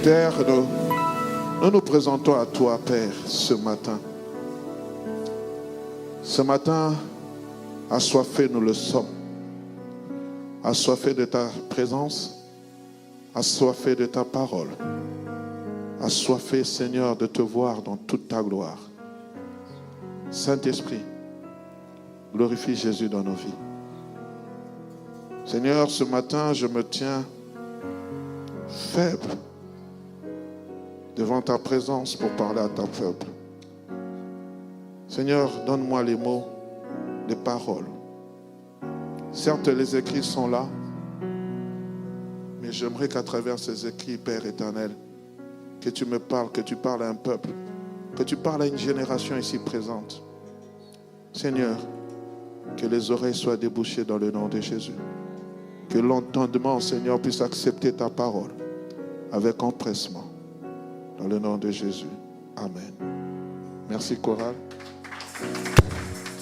Père, nous nous présentons à toi, Père, ce matin. Ce matin, assoiffés nous le sommes. Assoiffés de ta présence, assoiffés de ta parole. Assoiffés, Seigneur, de te voir dans toute ta gloire. Saint-Esprit, glorifie Jésus dans nos vies. Seigneur, ce matin, je me tiens faible devant ta présence pour parler à ton peuple. Seigneur, donne-moi les mots, les paroles. Certes, les écrits sont là, mais j'aimerais qu'à travers ces écrits, Père éternel, que tu me parles, que tu parles à un peuple, que tu parles à une génération ici présente. Seigneur, que les oreilles soient débouchées dans le nom de Jésus. Que l'entendement, Seigneur, puisse accepter ta parole avec empressement. Dans le nom de Jésus. Amen. Merci, chorale.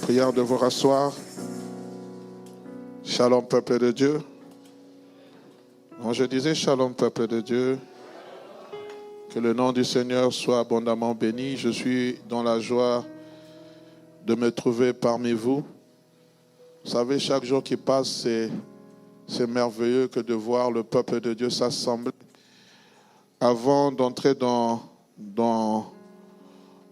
Prière de vous rasseoir. Shalom, peuple de Dieu. Donc, je disais shalom, peuple de Dieu. Que le nom du Seigneur soit abondamment béni. Je suis dans la joie de me trouver parmi vous. Vous savez, chaque jour qui passe, c'est merveilleux que de voir le peuple de Dieu s'assembler. Avant d'entrer dans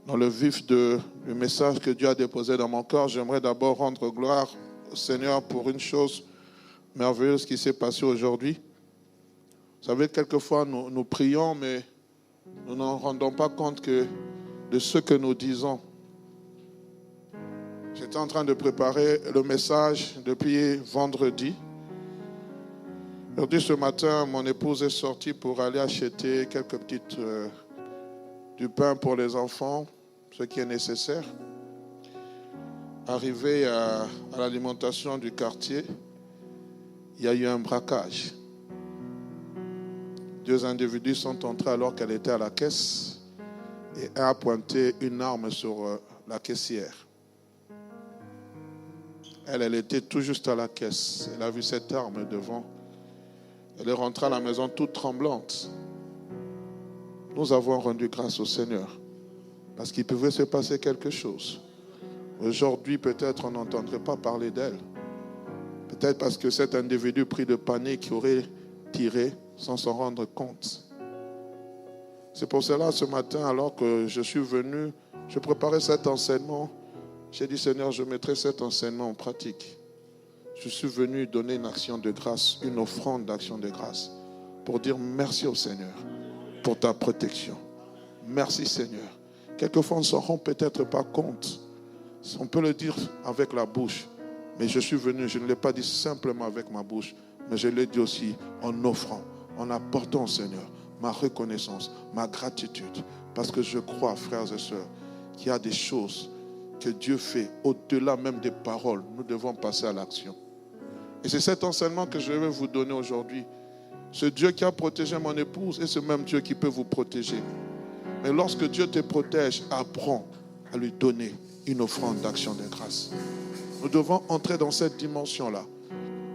le vif du message que Dieu a déposé dans mon cœur, j'aimerais d'abord rendre gloire au Seigneur pour une chose merveilleuse qui s'est passée aujourd'hui. Vous savez, quelquefois nous prions, mais nous n'en rendons pas compte de ce que nous disons. J'étais en train de préparer le message depuis vendredi. Aujourd'hui, ce matin, mon épouse est sortie pour aller acheter quelques du pain pour les enfants, ce qui est nécessaire. Arrivé à l'alimentation du quartier, il y a eu un braquage. 2 individus sont entrés alors qu'elle était à la caisse et un a pointé une arme sur la caissière. Elle était tout juste à la caisse. Elle a vu cette arme devant. Elle est rentrée à la maison toute tremblante. Nous avons rendu grâce au Seigneur parce qu'il pouvait se passer quelque chose. Aujourd'hui, peut-être on n'entendrait pas parler d'elle. Peut-être parce que cet individu pris de panique aurait tiré sans s'en rendre compte. C'est pour cela, ce matin, alors que je suis venu, je préparais cet enseignement. J'ai dit, Seigneur, je mettrai cet enseignement en pratique. Je suis venu donner une action de grâce, une offrande d'action de grâce, pour dire merci au Seigneur pour ta protection. Merci Seigneur. Quelquefois on ne s'en rend peut-être pas compte. On peut le dire avec la bouche, mais je suis venu, je ne l'ai pas dit simplement avec ma bouche, mais je l'ai dit aussi en offrant, en apportant au Seigneur ma reconnaissance, ma gratitude, parce que je crois, frères et sœurs, qu'il y a des choses que Dieu fait au-delà même des paroles. Nous devons passer à l'action. Et c'est cet enseignement que je vais vous donner aujourd'hui. Ce Dieu qui a protégé mon épouse est ce même Dieu qui peut vous protéger. Mais lorsque Dieu te protège, apprends à lui donner une offrande d'action de grâce. Nous devons entrer dans cette dimension-là.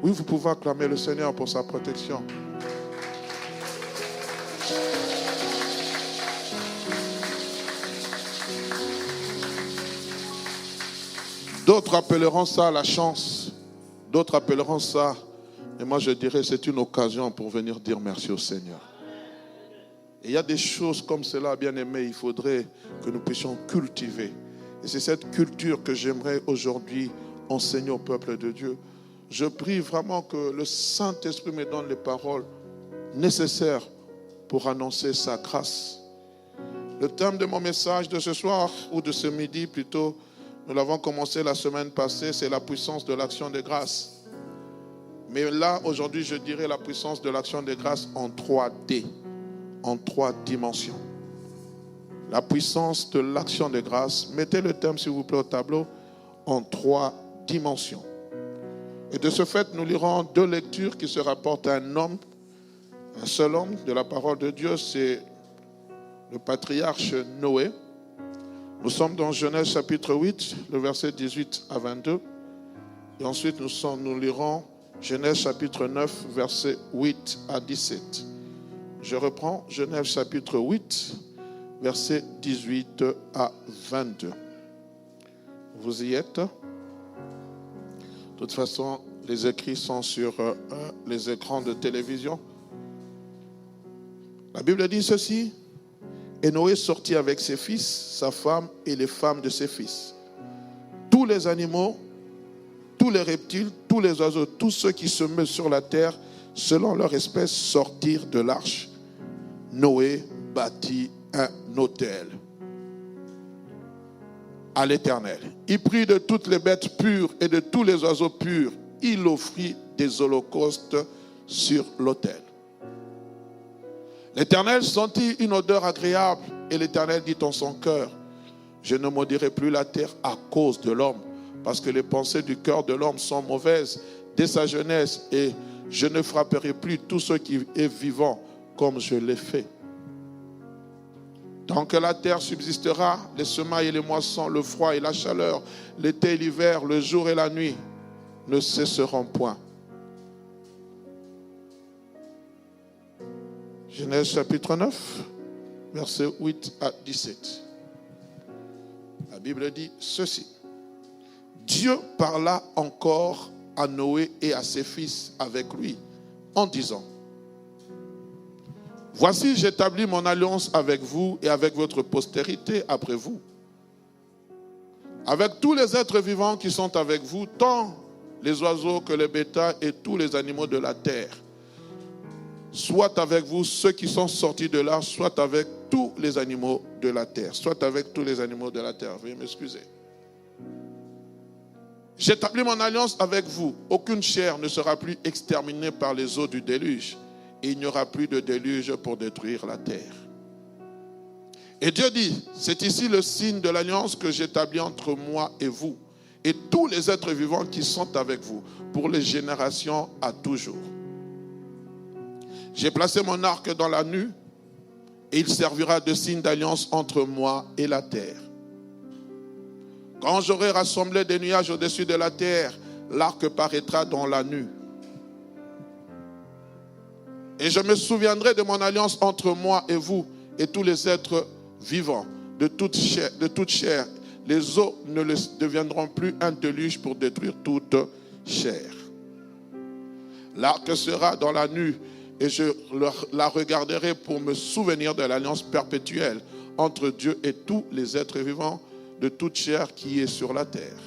Oui, vous pouvez acclamer le Seigneur pour sa protection. D'autres appelleront ça la chance. D'autres appelleront ça, et moi je dirais, c'est une occasion pour venir dire merci au Seigneur. Et il y a des choses comme cela, bien aimés, il faudrait que nous puissions cultiver. Et c'est cette culture que j'aimerais aujourd'hui enseigner au peuple de Dieu. Je prie vraiment que le Saint-Esprit me donne les paroles nécessaires pour annoncer sa grâce. Le thème de mon message de ce soir, ou de ce midi plutôt, nous l'avons commencé la semaine passée, c'est la puissance de l'action de grâce. Mais là, aujourd'hui, je dirais la puissance de l'action de grâce en 3D, en 3 dimensions. La puissance de l'action de grâce, mettez le thème s'il vous plaît au tableau, en 3 dimensions. Et de ce fait, nous lirons 2 lectures qui se rapportent à un homme, un seul homme de la parole de Dieu, c'est le patriarche Noé. Nous sommes dans Genèse chapitre 8, le verset 18 à 22. Et ensuite, nous lirons Genèse chapitre 9, verset 8 à 17. Je reprends Genèse chapitre 8, verset 18 à 22. Vous y êtes? De toute façon, les écrits sont sur les écrans de télévision. La Bible dit ceci. Et Noé sortit avec ses fils, sa femme et les femmes de ses fils. Tous les animaux, tous les reptiles, tous les oiseaux, tous ceux qui se meuvent sur la terre, selon leur espèce, sortirent de l'arche. Noé bâtit un autel à l'Éternel. Il prit de toutes les bêtes pures et de tous les oiseaux purs. Il offrit des holocaustes sur l'autel. L'Éternel sentit une odeur agréable et l'Éternel dit en son cœur, je ne maudirai plus la terre à cause de l'homme, parce que les pensées du cœur de l'homme sont mauvaises dès sa jeunesse, et je ne frapperai plus tout ce qui est vivant comme je l'ai fait. Tant que la terre subsistera, les semailles et les moissons, le froid et la chaleur, l'été et l'hiver, le jour et la nuit ne cesseront point. Genèse chapitre 9, versets 8 à 17. La Bible dit ceci. Dieu parla encore à Noé et à ses fils avec lui en disant, voici, j'établis mon alliance avec vous et avec votre postérité après vous, avec tous les êtres vivants qui sont avec vous, tant les oiseaux que les bétails et tous les animaux de la terre. Soit avec vous ceux qui sont sortis de l'arche, soit avec tous les animaux de la terre. Soit avec tous les animaux de la terre. Veuillez m'excuser. J'établis mon alliance avec vous. Aucune chair ne sera plus exterminée par les eaux du déluge. Et il n'y aura plus de déluge pour détruire la terre. Et Dieu dit, c'est ici le signe de l'alliance que j'établis entre moi et vous, et tous les êtres vivants qui sont avec vous, pour les générations à toujours. J'ai placé mon arc dans la nue et il servira de signe d'alliance entre moi et la terre. Quand j'aurai rassemblé des nuages au-dessus de la terre, l'arc paraîtra dans la nue. Et je me souviendrai de mon alliance entre moi et vous et tous les êtres vivants de toute chair. Les eaux ne deviendront plus un déluge pour détruire toute chair. L'arc sera dans la nue. Et je la regarderai pour me souvenir de l'alliance perpétuelle entre Dieu et tous les êtres vivants de toute chair qui est sur la terre.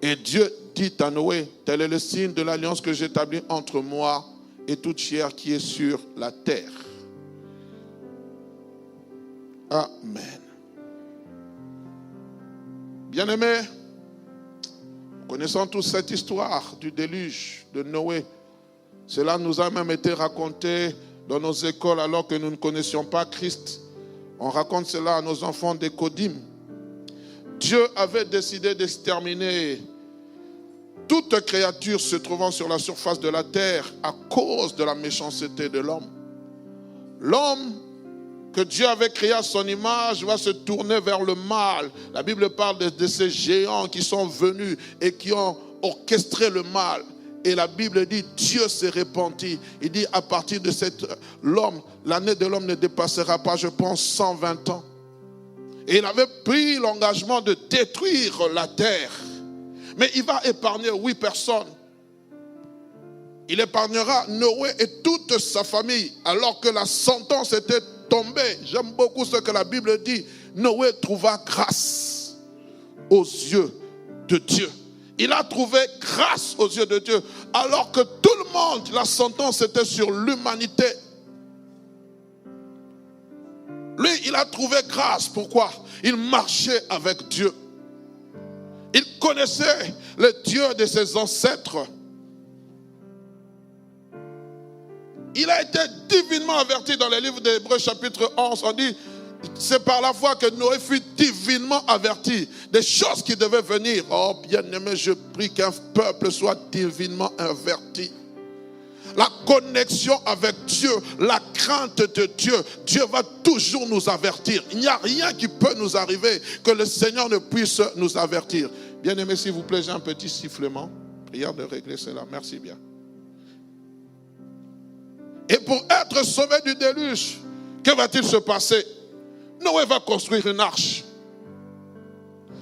Et Dieu dit à Noé, tel est le signe de l'alliance que j'établis entre moi et toute chair qui est sur la terre. Amen. Bien-aimés, connaissons tous cette histoire du déluge de Noé. Cela nous a même été raconté dans nos écoles alors que nous ne connaissions pas Christ. On raconte cela à nos enfants d'Écodim. Dieu avait décidé d'exterminer toute créature se trouvant sur la surface de la terre à cause de la méchanceté de l'homme. L'homme que Dieu avait créé à son image va se tourner vers le mal. La Bible parle de ces géants qui sont venus et qui ont orchestré le mal. Et la Bible dit, Dieu s'est repenti. Il dit, à partir de l'homme, l'année de l'homme ne dépassera pas, je pense, 120 ans. Et il avait pris l'engagement de détruire la terre. Mais il va épargner 8 personnes. Il épargnera Noé et toute sa famille, alors que la sentence était tombée. J'aime beaucoup ce que la Bible dit. Noé trouva grâce aux yeux de Dieu. Il a trouvé grâce aux yeux de Dieu, alors que tout le monde, la sentence était sur l'humanité. Lui, il a trouvé grâce. Pourquoi? Il marchait avec Dieu. Il connaissait le Dieu de ses ancêtres. Il a été divinement averti dans le livre d'Hébreux chapitre 11. On dit, c'est par la foi que Noé fut divinement averti des choses qui devaient venir. Oh bien-aimé, je prie qu'un peuple soit divinement averti. La connexion avec Dieu, la crainte de Dieu, Dieu va toujours nous avertir. Il n'y a rien qui peut nous arriver que le Seigneur ne puisse nous avertir. Bien-aimés, s'il vous plaît, j'ai un petit sifflement. Prière de régler cela. Merci bien. Et pour être sauvé du déluge, que va-t-il se passer? Noé va construire une arche.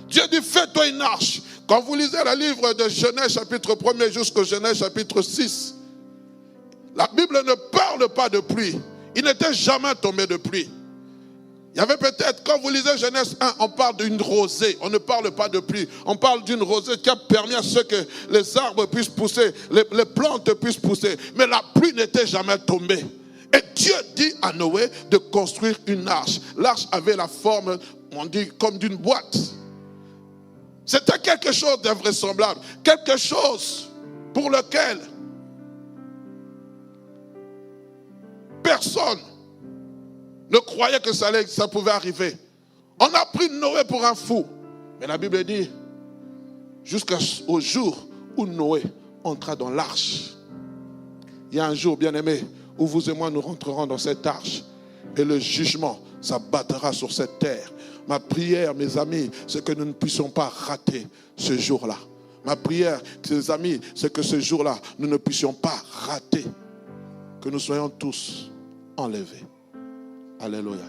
Dieu dit, fais-toi une arche. Quand vous lisez le livre de Genèse chapitre 1er jusqu'au Genèse chapitre 6, la Bible ne parle pas de pluie. Il n'était jamais tombé de pluie. Il y avait peut-être, quand vous lisez Genèse 1, on parle d'une rosée. On ne parle pas de pluie. On parle d'une rosée qui a permis à ce que les arbres puissent pousser, les plantes puissent pousser. Mais la pluie n'était jamais tombée. Et Dieu dit à Noé de construire une arche. L'arche avait la forme, on dit, comme d'une boîte. C'était quelque chose d'invraisemblable. Quelque chose pour lequel personne ne croyait que ça pouvait arriver. On a pris Noé pour un fou. Mais la Bible dit, jusqu'au jour où Noé entra dans l'arche. Il y a un jour, bien aimé, où vous et moi nous rentrerons dans cette arche. Et le jugement s'abattra sur cette terre. Ma prière, mes amis, c'est que nous ne puissions pas rater ce jour-là. Ma prière, mes amis, c'est que ce jour-là, nous ne puissions pas rater. Que nous soyons tous enlevés. Alléluia.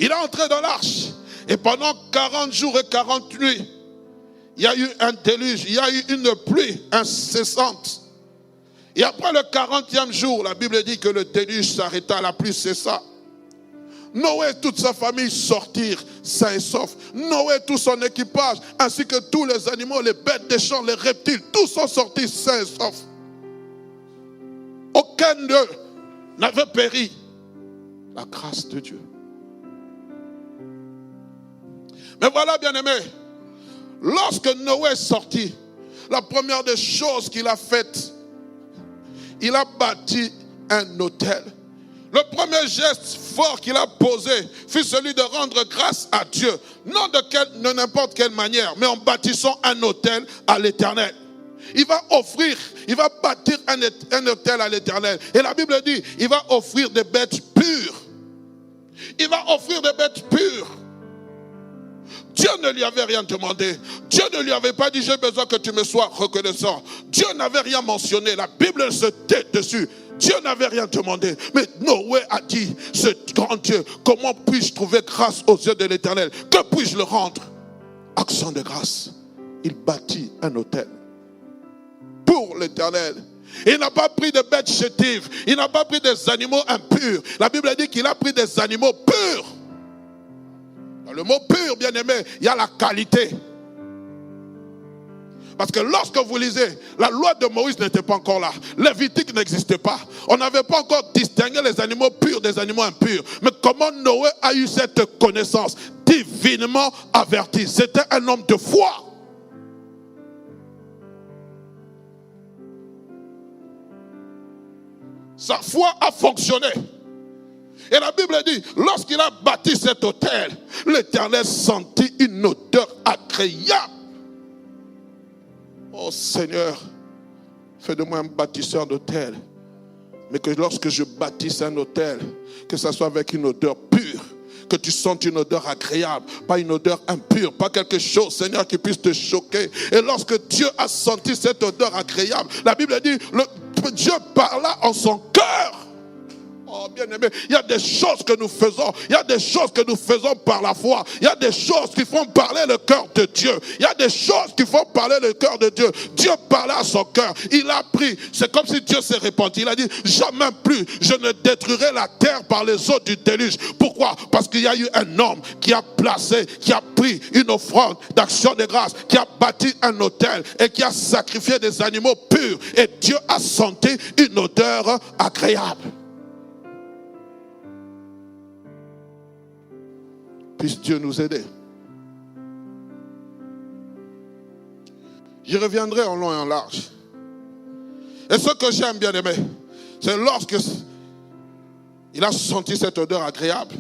Il est entré dans l'arche. Et pendant 40 jours et 40 nuits, il y a eu un déluge. Il y a eu une pluie incessante. Et après le 40e jour, la Bible dit que le déluge s'arrêta, la pluie cessa. Noé et toute sa famille sortirent sains et saufs. Noé et tout son équipage, ainsi que tous les animaux, les bêtes des champs, les reptiles, tous sont sortis sains et saufs. Aucun d'eux n'avait péri. La grâce de Dieu. Mais voilà, bien-aimés, lorsque Noé est sorti, la première des choses qu'il a faites, il a bâti un autel. Le premier geste fort qu'il a posé fut celui de rendre grâce à Dieu. Non de n'importe quelle manière, mais en bâtissant un autel à l'Éternel. Il va bâtir un autel à l'Éternel. Et la Bible dit, il va offrir des bêtes pures. Il va offrir des bêtes pures. Dieu ne lui avait rien demandé. Dieu ne lui avait pas dit, j'ai besoin que tu me sois reconnaissant. Dieu n'avait rien mentionné. La Bible se tait dessus. Dieu n'avait rien demandé. Mais Noé a dit, ce grand Dieu, comment puis-je trouver grâce aux yeux de l'Éternel? Que puis-je le rendre? Action de grâce. Il bâtit un autel pour l'Éternel. Il n'a pas pris de bêtes chétives. Il n'a pas pris des animaux impurs. La Bible dit qu'il a pris des animaux purs. Dans le mot pur, bien aimé, il y a la qualité. Parce que lorsque vous lisez, la loi de Moïse n'était pas encore là. Lévitique n'existait pas. On n'avait pas encore distingué les animaux purs des animaux impurs. Mais comment Noé a eu cette connaissance? Divinement averti. C'était un homme de foi. Sa foi a fonctionné. Et la Bible dit, lorsqu'il a bâti cet autel, l'Éternel sentit une odeur agréable. Oh Seigneur, fais de moi un bâtisseur d'autel. Mais que lorsque je bâtisse un autel, que ça soit avec une odeur pure. Que tu sentes une odeur agréable, pas une odeur impure, pas quelque chose, Seigneur, qui puisse te choquer. Et lorsque Dieu a senti cette odeur agréable, la Bible dit, Dieu parla en son cœur. Oh bien-aimé, il y a des choses que nous faisons. Il y a des choses que nous faisons par la foi. Il y a des choses qui font parler le cœur de Dieu. Il y a des choses qui font parler le cœur de Dieu. Dieu parlait à son cœur. Il a pris. C'est comme si Dieu s'est répandu. Il a dit, jamais plus je ne détruirai la terre par les eaux du déluge. Pourquoi? Parce qu'il y a eu un homme qui a placé, qui a pris une offrande d'action de grâce, qui a bâti un autel et qui a sacrifié des animaux purs. Et Dieu a senti une odeur agréable. Puisse Dieu nous aider. J'y reviendrai en long et en large. Et ce que j'aime, bien aimé, c'est lorsque il a senti cette odeur agréable,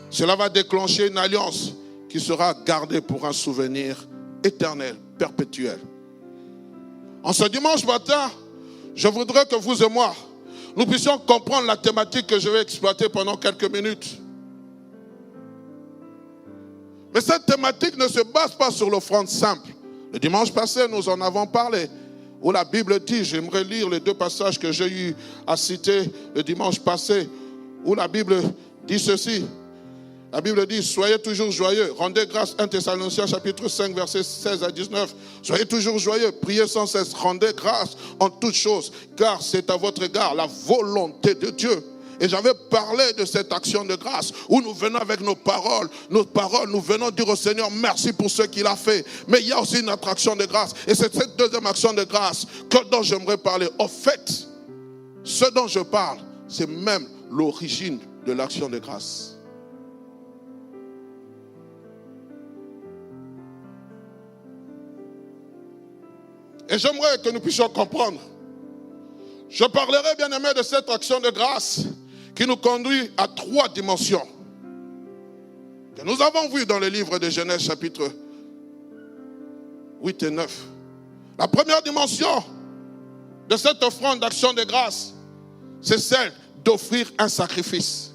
cela va déclencher une alliance qui sera gardée pour un souvenir éternel, perpétuel. En ce dimanche matin, je voudrais que vous et moi, nous puissions comprendre la thématique que je vais exploiter pendant quelques minutes. Mais cette thématique ne se base pas sur l'offrande simple. Le dimanche passé, nous en avons parlé, où la Bible dit, j'aimerais lire les deux passages que j'ai eu à citer le dimanche passé, où la Bible dit ceci. La Bible dit, soyez toujours joyeux. Rendez grâce, 1 Thessaloniciens chapitre 5, versets 16 à 19. Soyez toujours joyeux, priez sans cesse, rendez grâce en toutes choses, car c'est à votre égard la volonté de Dieu. Et j'avais parlé de cette action de grâce, où nous venons avec nos paroles, nous venons dire au Seigneur, merci pour ce qu'il a fait. Mais il y a aussi une autre action de grâce. Et c'est cette deuxième action de grâce dont j'aimerais parler. Au fait, ce dont je parle, c'est même l'origine de l'action de grâce. Et j'aimerais que nous puissions comprendre. Je parlerai, bien aimé, de cette action de grâce qui nous conduit à 3 dimensions que nous avons vues dans le livre de Genèse chapitre 8 et 9. La première dimension de cette offrande d'action de grâce, c'est celle d'offrir un sacrifice.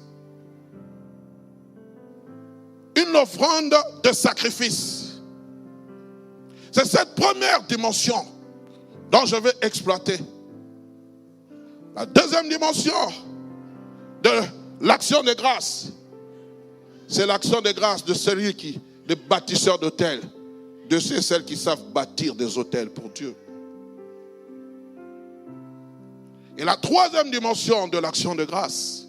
Une offrande de sacrifice. C'est cette première dimension dont je vais exploiter. La deuxième dimension de l'action de grâce, c'est l'action de grâce de celui qui, les bâtisseurs d'autels, de ceux et celles qui savent bâtir des autels pour Dieu. Et la troisième dimension de l'action de grâce,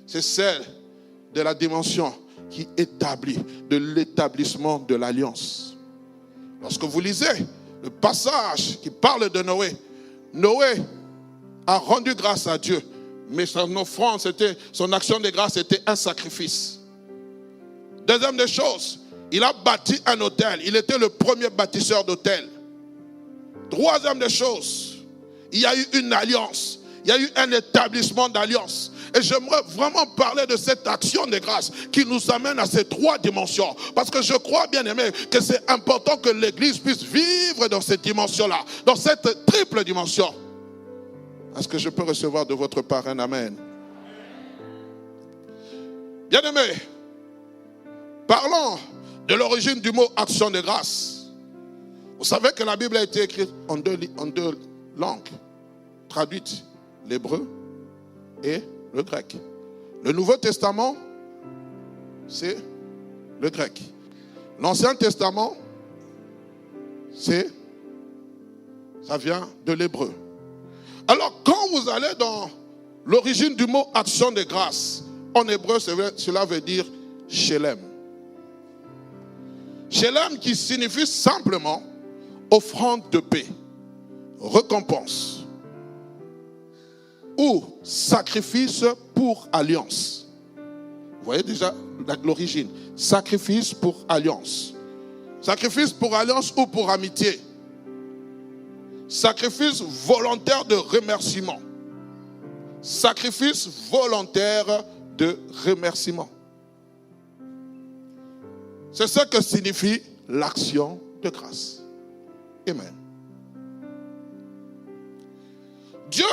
c'est celle de la dimension qui établit, de l'établissement de l'alliance. Lorsque vous lisez le passage qui parle de Noé, Noé a rendu grâce à Dieu, mais son offrande, son action de grâce était un sacrifice. Deuxième des choses, il a bâti un autel. Il était le premier bâtisseur d'autel. Troisième des choses, il y a eu une alliance. Il y a eu un établissement d'alliance. Et j'aimerais vraiment parler de cette action de grâce qui nous amène à ces 3 dimensions. Parce que je crois, bien aimé, que c'est important que l'Église puisse vivre dans cette dimension-là, dans cette triple dimension. Est-ce que je peux recevoir de votre part un amen? Bien aimé, parlons de l'origine du mot action de grâce. Vous savez que la Bible a été écrite en deux langues traduites, l'hébreu et le grec. Le Nouveau Testament, c'est le grec. L'Ancien Testament, ça vient de l'hébreu. Alors, quand vous allez dans l'origine du mot action de grâce, en hébreu, cela veut dire Shelem. Shelem qui signifie simplement offrande de paix, récompense ou sacrifice pour alliance. Vous voyez déjà l'origine. Sacrifice pour alliance. Sacrifice pour alliance ou pour amitié. Sacrifice volontaire de remerciement. Sacrifice volontaire de remerciement. C'est ce que signifie l'action de grâce. Amen. Dieu,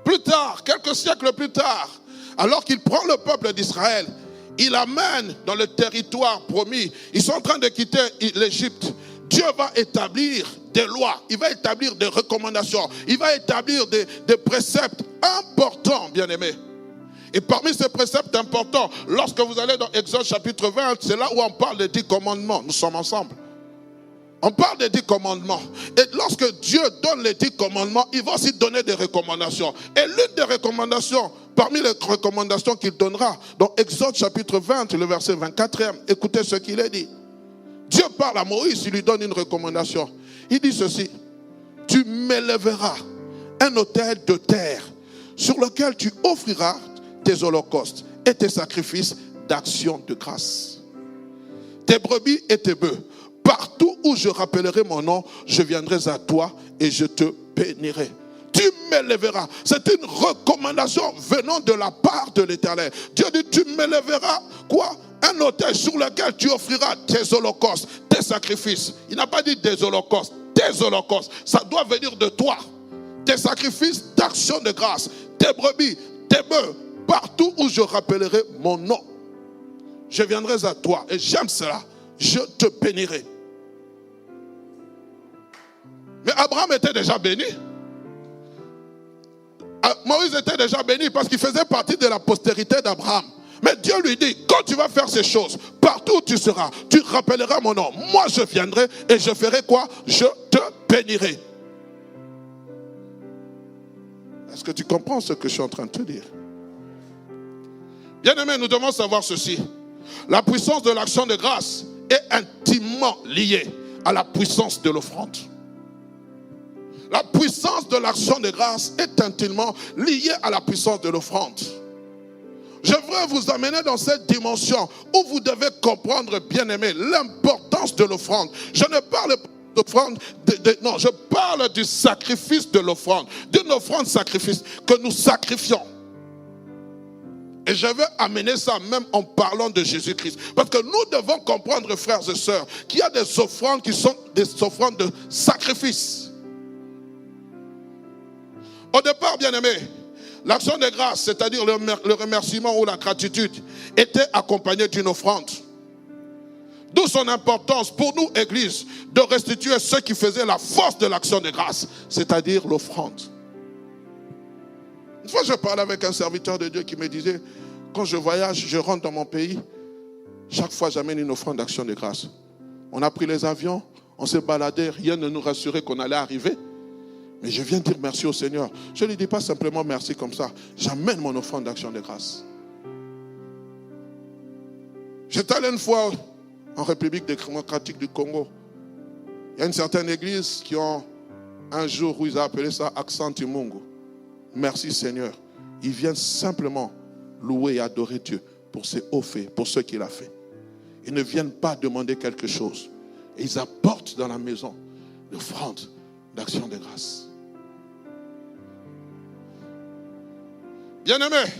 plus tard, quelques siècles plus tard, alors qu'il prend le peuple d'Israël, il amène dans le territoire promis. Ils sont en train de quitter l'Égypte. Dieu va établir des lois, il va établir des recommandations, il va établir des préceptes importants, bien-aimés. Et parmi ces préceptes importants, lorsque vous allez dans Exode chapitre 20, c'est là où on parle des 10 commandements. Nous sommes ensemble. On parle des 10 commandements. Et lorsque Dieu donne les 10 commandements, il va aussi donner des recommandations. Et l'une des recommandations, parmi les recommandations qu'il donnera, dans Exode chapitre 20, le verset 24e, écoutez ce qu'il est dit. Dieu parle à Moïse, il lui donne une recommandation. Il dit ceci: tu m'élèveras un autel de terre sur lequel tu offriras tes holocaustes et tes sacrifices d'action de grâce. Tes brebis et tes bœufs. Partout où je rappellerai mon nom, je viendrai à toi et je te bénirai. Tu m'élèveras. C'est une recommandation venant de la part de l'Éternel. Dieu dit, tu m'élèveras quoi? Un autel sur lequel tu offriras tes holocaustes, tes sacrifices. Il n'a pas dit des holocaustes, tes holocaustes. Ça doit venir de toi. Tes sacrifices d'action de grâce, tes brebis, tes bœufs, partout où je rappellerai mon nom. Je viendrai à toi et j'aime cela. Je te bénirai. Mais Abraham était déjà béni. Moïse était déjà béni parce qu'il faisait partie de la postérité d'Abraham. Mais Dieu lui dit, quand tu vas faire ces choses, partout où tu seras, tu rappelleras mon nom. Moi je viendrai et je ferai quoi? Je te bénirai. Est-ce que tu comprends ce que je suis en train de te dire? Bien-aimés, nous devons savoir ceci. La puissance de l'action de grâce est intimement liée à la puissance de l'offrande. La puissance de l'action de grâce est intimement liée à la puissance de l'offrande. Je veux vous amener dans cette dimension où vous devez comprendre, bien-aimés, l'importance de l'offrande. Je ne parle pas d'offrande, non, je parle du sacrifice de l'offrande, d'une offrande sacrifice que nous sacrifions. Et je veux amener ça même en parlant de Jésus-Christ. Parce que nous devons comprendre, frères et sœurs, qu'il y a des offrandes qui sont des offrandes de sacrifice. Au départ, bien-aimés, l'action de grâce, c'est-à-dire le remerciement ou la gratitude, était accompagnée d'une offrande. D'où son importance pour nous, Église, de restituer ce qui faisait la force de l'action de grâce, c'est-à-dire l'offrande. Une fois, je parlais avec un serviteur de Dieu qui me disait, quand je voyage, je rentre dans mon pays, chaque fois j'amène une offrande d'action de grâce. On a pris les avions, on s'est baladé, rien ne nous rassurait qu'on allait arriver. Mais je viens dire merci au Seigneur. Je ne lui dis pas simplement merci comme ça. J'amène mon offrande d'action de grâce. J'étais allé une fois en République démocratique du Congo. Il y a une certaine église qui ont un jour où ils ont appelé ça Accent Mungu. Merci Seigneur. Ils viennent simplement louer et adorer Dieu pour ses hauts faits, pour ce qu'il a fait. Ils ne viennent pas demander quelque chose. Et ils apportent dans la maison l'offrande d'action de grâce. Bien-aimés,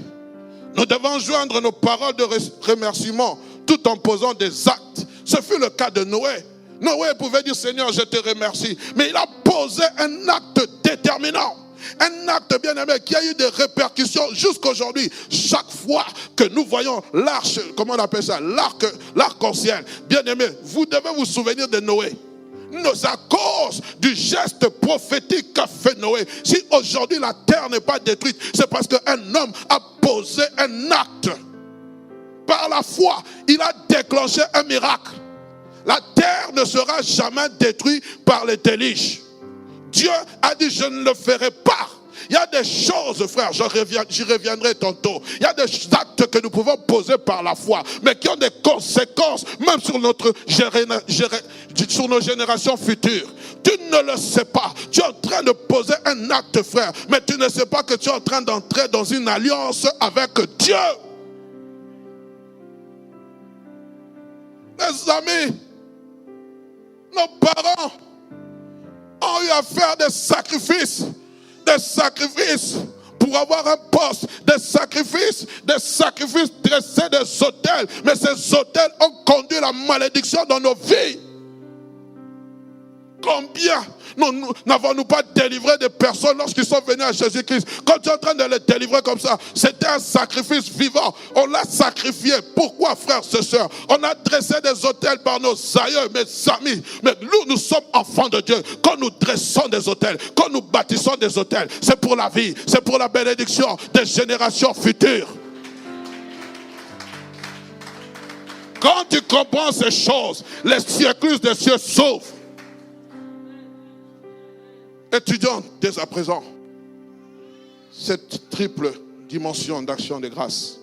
nous devons joindre nos paroles de remerciement tout en posant des actes. Ce fut le cas de Noé. Noé pouvait dire Seigneur, je te remercie. Mais il a posé un acte déterminant. Un acte, bien-aimé, qui a eu des répercussions jusqu'aujourd'hui. Chaque fois que nous voyons l'arche, comment on appelle ça, l'arc-en-ciel, bien-aimé, vous devez vous souvenir de Noé. C'est à cause du geste prophétique qu'a fait Noé. Si aujourd'hui la terre n'est pas détruite, c'est parce qu'un homme a posé un acte. Par la foi, il a déclenché un miracle. La terre ne sera jamais détruite par les déluges. Dieu a dit, je ne le ferai pas. Il y a des choses, frère, j'y reviendrai tantôt. Il y a des actes que nous pouvons poser par la foi, mais qui ont des conséquences, même sur nos générations futures. Tu ne le sais pas. Tu es en train de poser un acte, frère, mais tu ne sais pas que tu es en train d'entrer dans une alliance avec Dieu. Mes amis, nos parents ont eu à faire des sacrifices pour avoir un poste, des sacrifices dresser des autels, mais ces autels ont conduit la malédiction dans nos vies. Combien n'avons-nous pas délivré des personnes lorsqu'ils sont venus à Jésus-Christ? Quand tu es en train de les délivrer comme ça, c'était un sacrifice vivant. On l'a sacrifié. Pourquoi, frères et sœurs? On a dressé des autels par nos aïeux, mes amis. Mais nous sommes enfants de Dieu. Quand nous dressons des autels, quand nous bâtissons des autels, c'est pour la vie, c'est pour la bénédiction des générations futures. Quand tu comprends ces choses, les écluses des cieux s'ouvrent. Étudions dès à présent cette triple dimension d'action de grâce.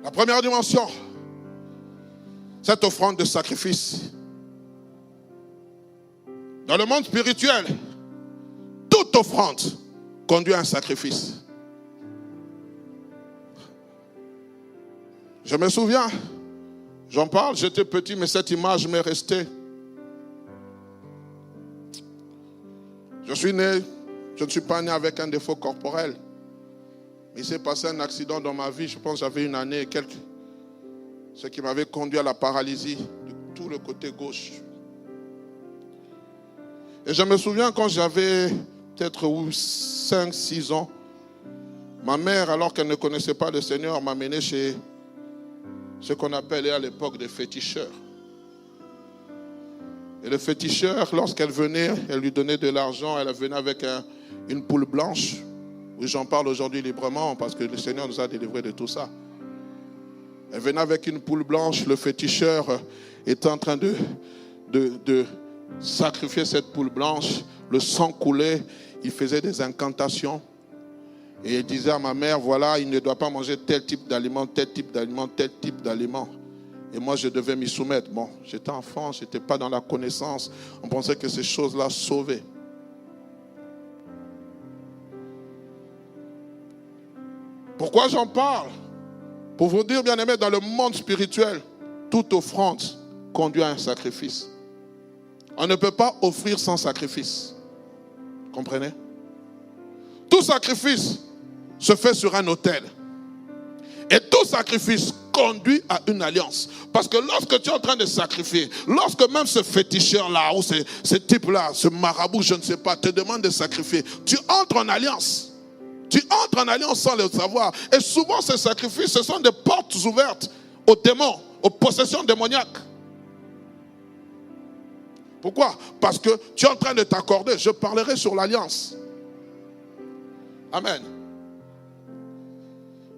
La première dimension, cette offrande de sacrifice. Dans le monde spirituel, toute offrande conduit à un sacrifice. Je me souviens, j'en parle, j'étais petit, mais cette image m'est restée. Je suis né, je ne suis pas né avec un défaut corporel. Il s'est passé un accident dans ma vie, je pense que j'avais une année et quelques. Ce qui m'avait conduit à la paralysie tout le côté gauche. Et je me souviens quand j'avais peut-être 5-6 ans, ma mère, alors qu'elle ne connaissait pas le Seigneur, m'a mené chez ce qu'on appelait à l'époque des féticheurs. Et le féticheur, lorsqu'elle venait, elle lui donnait de l'argent, elle venait avec une poule blanche. Oui, j'en parle aujourd'hui librement parce que le Seigneur nous a délivrés de tout ça. Elle venait avec une poule blanche, le féticheur était en train de sacrifier cette poule blanche, le sang coulait, il faisait des incantations. Et il disait à ma mère, voilà, il ne doit pas manger tel type d'aliment, tel type d'aliment, tel type d'aliment. Et moi, je devais m'y soumettre. Bon, j'étais enfant, je n'étais pas dans la connaissance. On pensait que ces choses-là sauvaient. Pourquoi j'en parle? Pour vous dire, bien aimé, dans le monde spirituel, toute offrande conduit à un sacrifice. On ne peut pas offrir sans sacrifice. Comprenez? Tout sacrifice se fait sur un autel. Et tout sacrifice conduit à une alliance. Parce que lorsque tu es en train de sacrifier, lorsque même ce féticheur-là, ou ce type-là, ce marabout, je ne sais pas, te demande de sacrifier, tu entres en alliance. Tu entres en alliance sans le savoir. Et souvent, ces sacrifices, ce sont des portes ouvertes aux démons, aux possessions démoniaques. Pourquoi? Parce que tu es en train de t'accorder. Je parlerai sur l'alliance. Amen.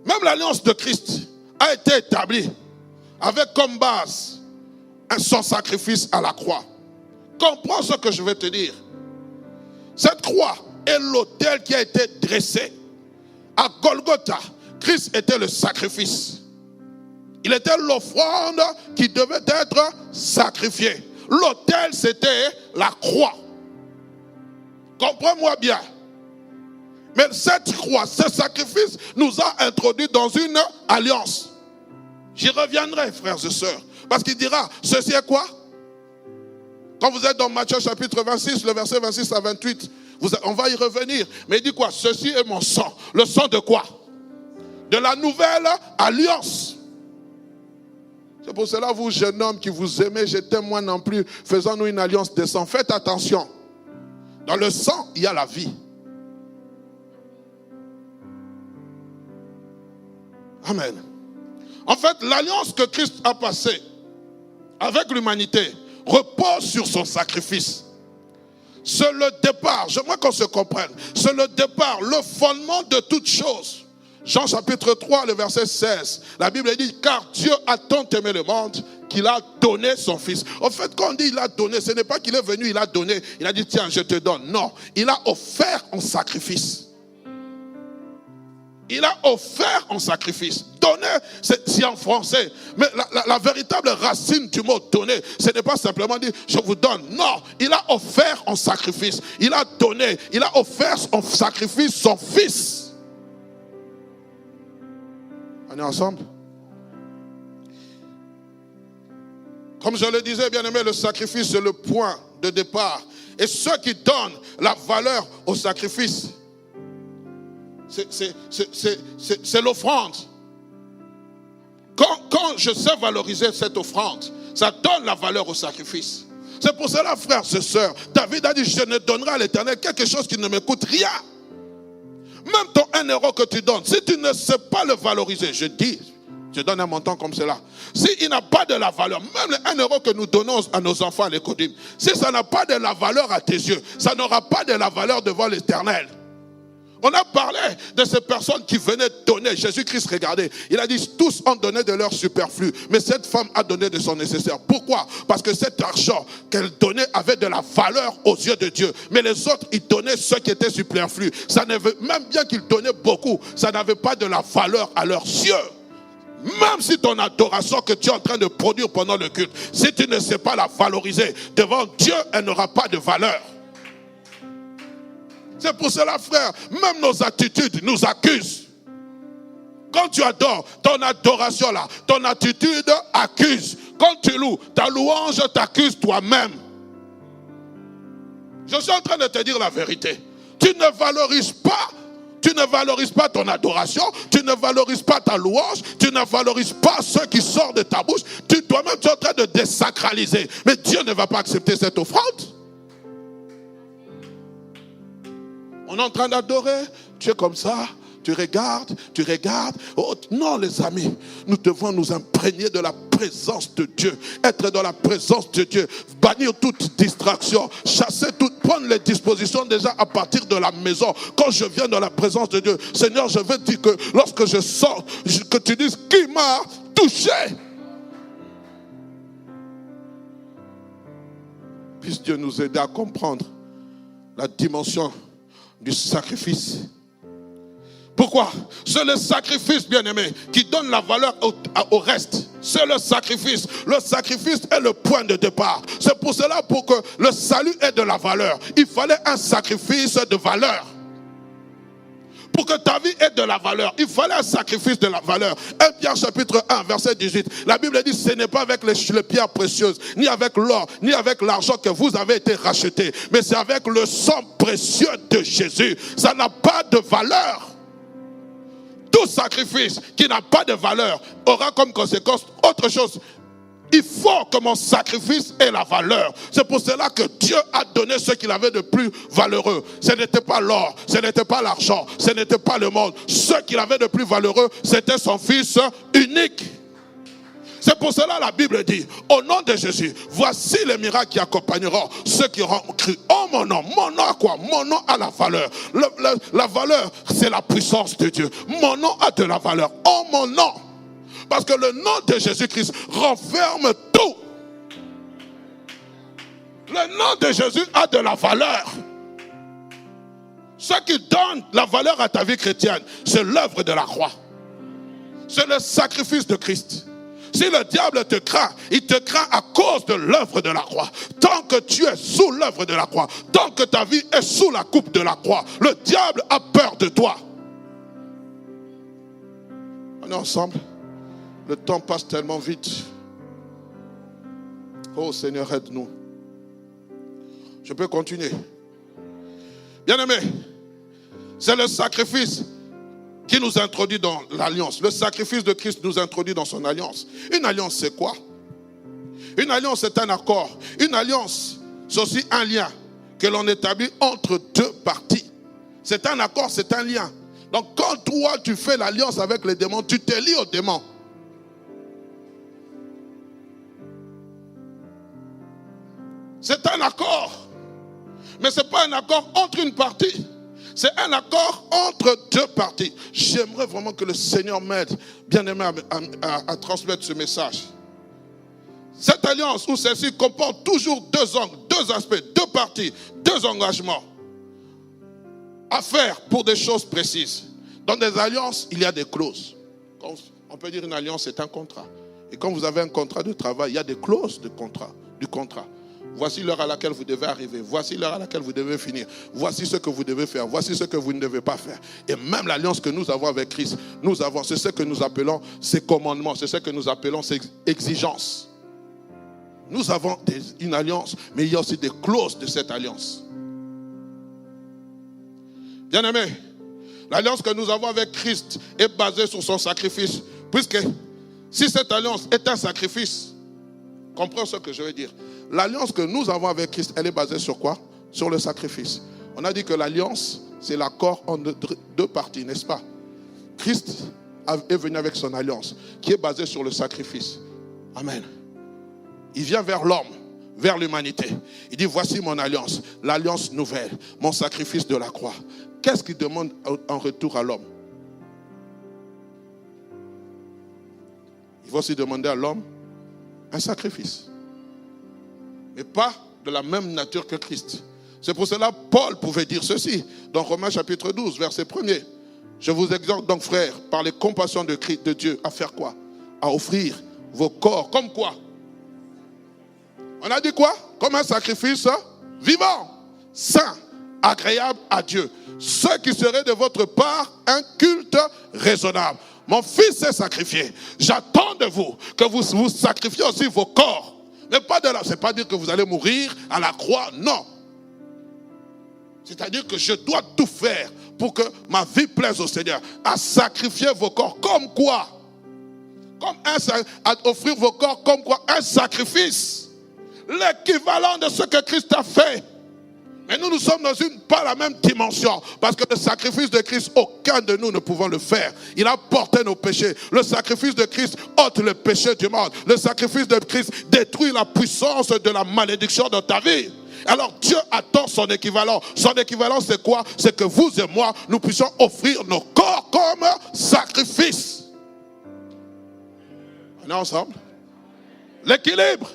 Même l'alliance de Christ a été établie avec comme base son sacrifice à la croix. Comprends ce que je vais te dire. Cette croix est l'autel qui a été dressé. À Golgotha, Christ était le sacrifice. Il était l'offrande qui devait être sacrifiée. L'autel, c'était la croix. Comprends-moi bien. Mais cette croix, ce sacrifice nous a introduits dans une alliance. J'y reviendrai, frères et sœurs. Parce qu'il dira, ceci est quoi? Quand vous êtes dans Matthieu chapitre 26, le verset 26 à 28, on va y revenir. Mais il dit quoi? Ceci est mon sang. Le sang de quoi? De la nouvelle alliance. C'est pour cela, vous, jeunes hommes qui vous aimez, je t'aime moi non plus, faisons-nous une alliance de sang. Faites attention. Dans le sang, il y a la vie. Amen. En fait, l'alliance que Christ a passée avec l'humanité repose sur son sacrifice. C'est le départ, j'aimerais qu'on se comprenne, c'est le départ, le fondement de toutes choses. Jean chapitre 3, le verset 16, la Bible dit, car Dieu a tant aimé le monde qu'il a donné son fils. En fait, quand on dit il a donné, ce n'est pas qu'il est venu, il a donné, il a dit tiens, je te donne. Non, il a offert en sacrifice. Il a offert en sacrifice. Donner, c'est en français. Mais la véritable racine du mot donner, ce n'est pas simplement dire je vous donne. Non, il a offert en sacrifice. Il a donné, il a offert en sacrifice son fils. On est ensemble? Comme je le disais, bien aimé, le sacrifice c'est le point de départ. Et ceux qui donnent la valeur au sacrifice, c'est l'offrande. Quand je sais valoriser cette offrande, ça donne la valeur au sacrifice. C'est pour cela, frères et sœurs, David a dit, je ne donnerai à l'Éternel quelque chose qui ne me coûte rien. Même ton 1 euro que tu donnes, si tu ne sais pas le valoriser, je donne un montant comme cela. S'il n'a pas de la valeur, même le 1 euro que nous donnons à nos enfants à l'école, si ça n'a pas de la valeur à tes yeux, ça n'aura pas de la valeur devant l'Éternel. On a parlé de ces personnes qui venaient donner. Jésus-Christ, regardez, il a dit tous ont donné de leur superflu, mais cette femme a donné de son nécessaire. Pourquoi? Parce que cet argent qu'elle donnait avait de la valeur aux yeux de Dieu. Mais les autres, ils donnaient ce qui était superflu. Même bien qu'ils donnaient beaucoup, ça n'avait pas de la valeur à leurs yeux. Même si ton adoration que tu es en train de produire pendant le culte, si tu ne sais pas la valoriser, devant Dieu, elle n'aura pas de valeur. C'est pour cela, frère, même nos attitudes nous accusent. Quand tu adores, ton adoration là, ton attitude accuse. Quand tu loues, ta louange t'accuse toi-même. Je suis en train de te dire la vérité. Tu ne valorises pas, tu tu ne valorises pas ton adoration, tu ne valorises pas ta louange, tu ne valorises pas ce qui sort de ta bouche. Toi-même, tu es en train de désacraliser. Mais Dieu ne va pas accepter cette offrande. On est en train d'adorer, tu es comme ça. Tu regardes. Oh, non, les amis, nous devons nous imprégner de la présence de Dieu. Être dans la présence de Dieu. Bannir toute distraction. Prendre les dispositions déjà à partir de la maison. Quand je viens dans la présence de Dieu, Seigneur, je veux dire que lorsque je sors, que tu dises qui m'a touché. Puisse Dieu nous aider à comprendre la dimension du sacrifice. Pourquoi? C'est le sacrifice, bien-aimé, qui donne la valeur au reste. C'est le sacrifice. Le sacrifice est le point de départ. C'est pour cela, pour que le salut ait de la valeur, il fallait un sacrifice de valeur. Pour que ta vie ait de la valeur, il fallait un sacrifice de la valeur. 1 Pierre chapitre 1, verset 18. La Bible dit, ce n'est pas avec les pierres précieuses, ni avec l'or, ni avec l'argent que vous avez été rachetés, mais c'est avec le sang précieux de Jésus. Ça n'a pas de valeur. Tout sacrifice qui n'a pas de valeur aura comme conséquence autre chose. Il faut que mon sacrifice ait la valeur. C'est pour cela que Dieu a donné ce qu'il avait de plus valeureux. Ce n'était pas l'or, ce n'était pas l'argent, ce n'était pas le monde. Ce qu'il avait de plus valeureux, c'était son Fils unique. C'est pour cela la Bible dit, au nom de Jésus, voici les miracles qui accompagneront ceux qui auront cru. Oh mon nom à quoi? Mon nom a la valeur. La valeur, c'est la puissance de Dieu. Mon nom a de la valeur. Oh mon nom. Parce que le nom de Jésus-Christ renferme tout. Le nom de Jésus a de la valeur. Ce qui donne la valeur à ta vie chrétienne, c'est l'œuvre de la croix. C'est le sacrifice de Christ. Si le diable te craint, il te craint à cause de l'œuvre de la croix. Tant que tu es sous l'œuvre de la croix, tant que ta vie est sous la coupe de la croix, le diable a peur de toi. On est ensemble. Le temps passe tellement vite. Oh Seigneur, aide-nous. Je peux continuer. Bien-aimé, c'est le sacrifice qui nous introduit dans l'alliance. Le sacrifice de Christ nous introduit dans son alliance. Une alliance, c'est quoi? Une alliance, c'est un accord. Une alliance, c'est aussi un lien que l'on établit entre deux parties. C'est un accord, c'est un lien. Donc quand toi, tu fais l'alliance avec les démons, tu te lis aux démons. C'est un accord. Mais ce n'est pas un accord entre une partie. C'est un accord entre deux parties. J'aimerais vraiment que le Seigneur m'aide, bien-aimé, à transmettre ce message. Cette alliance ou celle-ci comporte toujours deux angles, deux aspects, deux parties, deux engagements à faire pour des choses précises. Dans des alliances, il y a des clauses. On peut dire une alliance, c'est un contrat. Et quand vous avez un contrat de travail, il y a des clauses du contrat. Voici l'heure à laquelle vous devez arriver. Voici l'heure à laquelle vous devez finir. Voici ce que vous devez faire. Voici ce que vous ne devez pas faire. Et même l'alliance que nous avons avec Christ, c'est ce que nous appelons ses commandements. C'est ce que nous appelons ses exigences. Nous avons une alliance, mais il y a aussi des clauses de cette alliance. Bien-aimés, l'alliance que nous avons avec Christ est basée sur son sacrifice. Puisque si cette alliance est un sacrifice, comprends ce que je veux dire. L'alliance que nous avons avec Christ, elle est basée sur quoi? Sur le sacrifice. On a dit que l'alliance, c'est l'accord entre deux parties, n'est-ce pas? Christ est venu avec son alliance, qui est basée sur le sacrifice. Amen. Il vient vers l'homme, vers l'humanité. Il dit, voici mon alliance, l'alliance nouvelle, mon sacrifice de la croix. Qu'est-ce qu'il demande en retour à l'homme? Il va aussi demander à l'homme un sacrifice. Mais pas de la même nature que Christ. C'est pour cela que Paul pouvait dire ceci dans Romains chapitre 12, verset 1er. Je vous exhorte donc, frères, par les compassions de Christ, de Dieu, à faire quoi? À offrir vos corps. Comme quoi? On a dit quoi? Comme un sacrifice vivant, saint, agréable à Dieu. Ce qui serait de votre part un culte raisonnable. Mon fils est sacrifié. J'attends de vous que vous sacrifiez aussi vos corps. Mais pas de là. C'est pas dire que vous allez mourir à la croix. Non. C'est-à-dire que je dois tout faire pour que ma vie plaise au Seigneur. À sacrifier vos corps comme quoi? À offrir vos corps comme quoi? Un sacrifice. L'équivalent de ce que Christ a fait. Mais nous sommes dans pas la même dimension. Parce que le sacrifice de Christ, aucun de nous ne pouvons le faire. Il a porté nos péchés. Le sacrifice de Christ ôte le péché du monde. Le sacrifice de Christ détruit la puissance de la malédiction dans ta vie. Alors Dieu attend son équivalent. Son équivalent c'est quoi? C'est que vous et moi, nous puissions offrir nos corps comme sacrifice. On est ensemble? L'équilibre.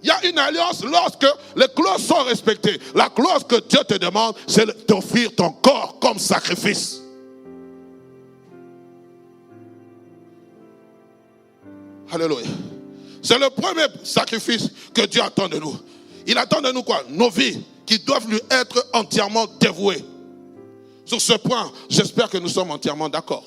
Il y a une alliance lorsque les clauses sont respectées. La clause que Dieu te demande, c'est d'offrir ton corps comme sacrifice. Alléluia. C'est le premier sacrifice que Dieu attend de nous. Il attend de nous quoi? Nos vies qui doivent lui être entièrement dévouées. Sur ce point, j'espère que nous sommes entièrement d'accord.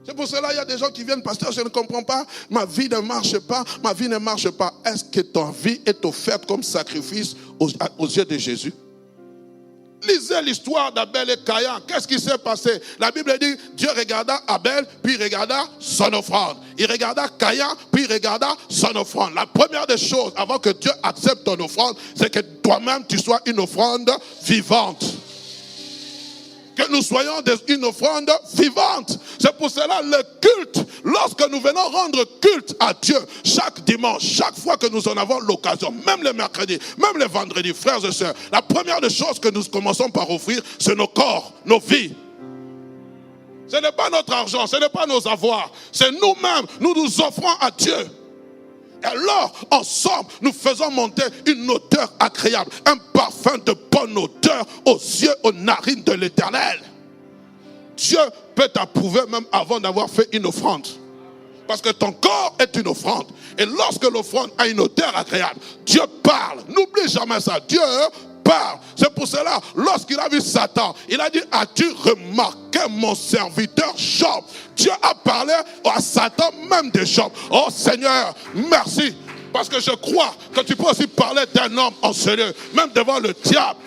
C'est pour cela qu'il y a des gens qui viennent, pasteur, je ne comprends pas, ma vie ne marche pas, ma vie ne marche pas. Est-ce que ta vie est offerte comme sacrifice aux yeux de Jésus? Lisez l'histoire d'Abel et Caïn. Qu'est-ce qui s'est passé? La Bible dit, Dieu regarda Abel, puis il regarda son offrande. Il regarda Caïn, puis il regarda son offrande. La première des choses, avant que Dieu accepte ton offrande, c'est que toi-même, tu sois une offrande vivante. Que nous soyons une offrande vivante. C'est pour cela le culte, lorsque nous venons rendre culte à Dieu, chaque dimanche, chaque fois que nous en avons l'occasion, même le mercredi, même le vendredi, frères et sœurs, la première des choses que nous commençons par offrir, c'est nos corps, nos vies. Ce n'est pas notre argent, ce n'est pas nos avoirs, c'est nous-mêmes, nous nous offrons à Dieu. Et alors, ensemble, nous faisons monter une odeur agréable, un parfum de bonne odeur aux yeux, aux narines de l'Éternel. Dieu peut t'approuver même avant d'avoir fait une offrande. Parce que ton corps est une offrande. Et lorsque l'offrande a une odeur agréable, Dieu parle. N'oublie jamais ça. Dieu parle. C'est pour cela, lorsqu'il a vu Satan, il a dit, as-tu remarqué mon serviteur Job? Dieu a parlé à Satan même de Job. Oh Seigneur, merci. Parce que je crois que tu peux aussi parler d'un homme en sérieux, même devant le diable.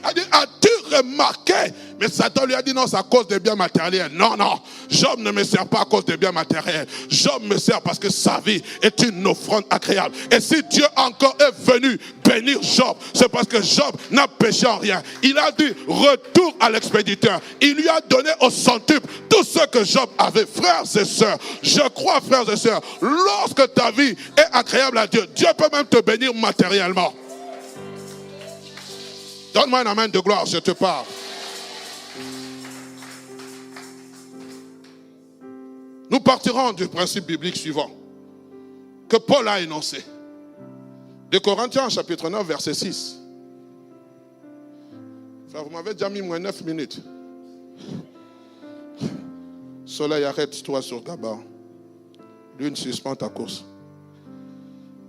Il a dit, as-tu remarqué? Mais Satan lui a dit, non, c'est à cause des biens matériels. Non, non, Job ne me sert pas à cause des biens matériels. Job me sert parce que sa vie est une offrande agréable. Et si Dieu encore est venu bénir Job, c'est parce que Job n'a péché en rien. Il a dit, retour à l'expéditeur. Il lui a donné au centuple tout ce que Job avait. Frères et sœurs, je crois, frères et sœurs, lorsque ta vie est agréable à Dieu, Dieu peut même te bénir matériellement. Donne-moi un amen de gloire, je te parle. Nous partirons du principe biblique suivant que Paul a énoncé. De Corinthiens chapitre 9 verset 6. Frère, vous m'avez déjà mis moins 9 minutes. Soleil, arrête-toi sur Gabon. Lune, suspend ta course.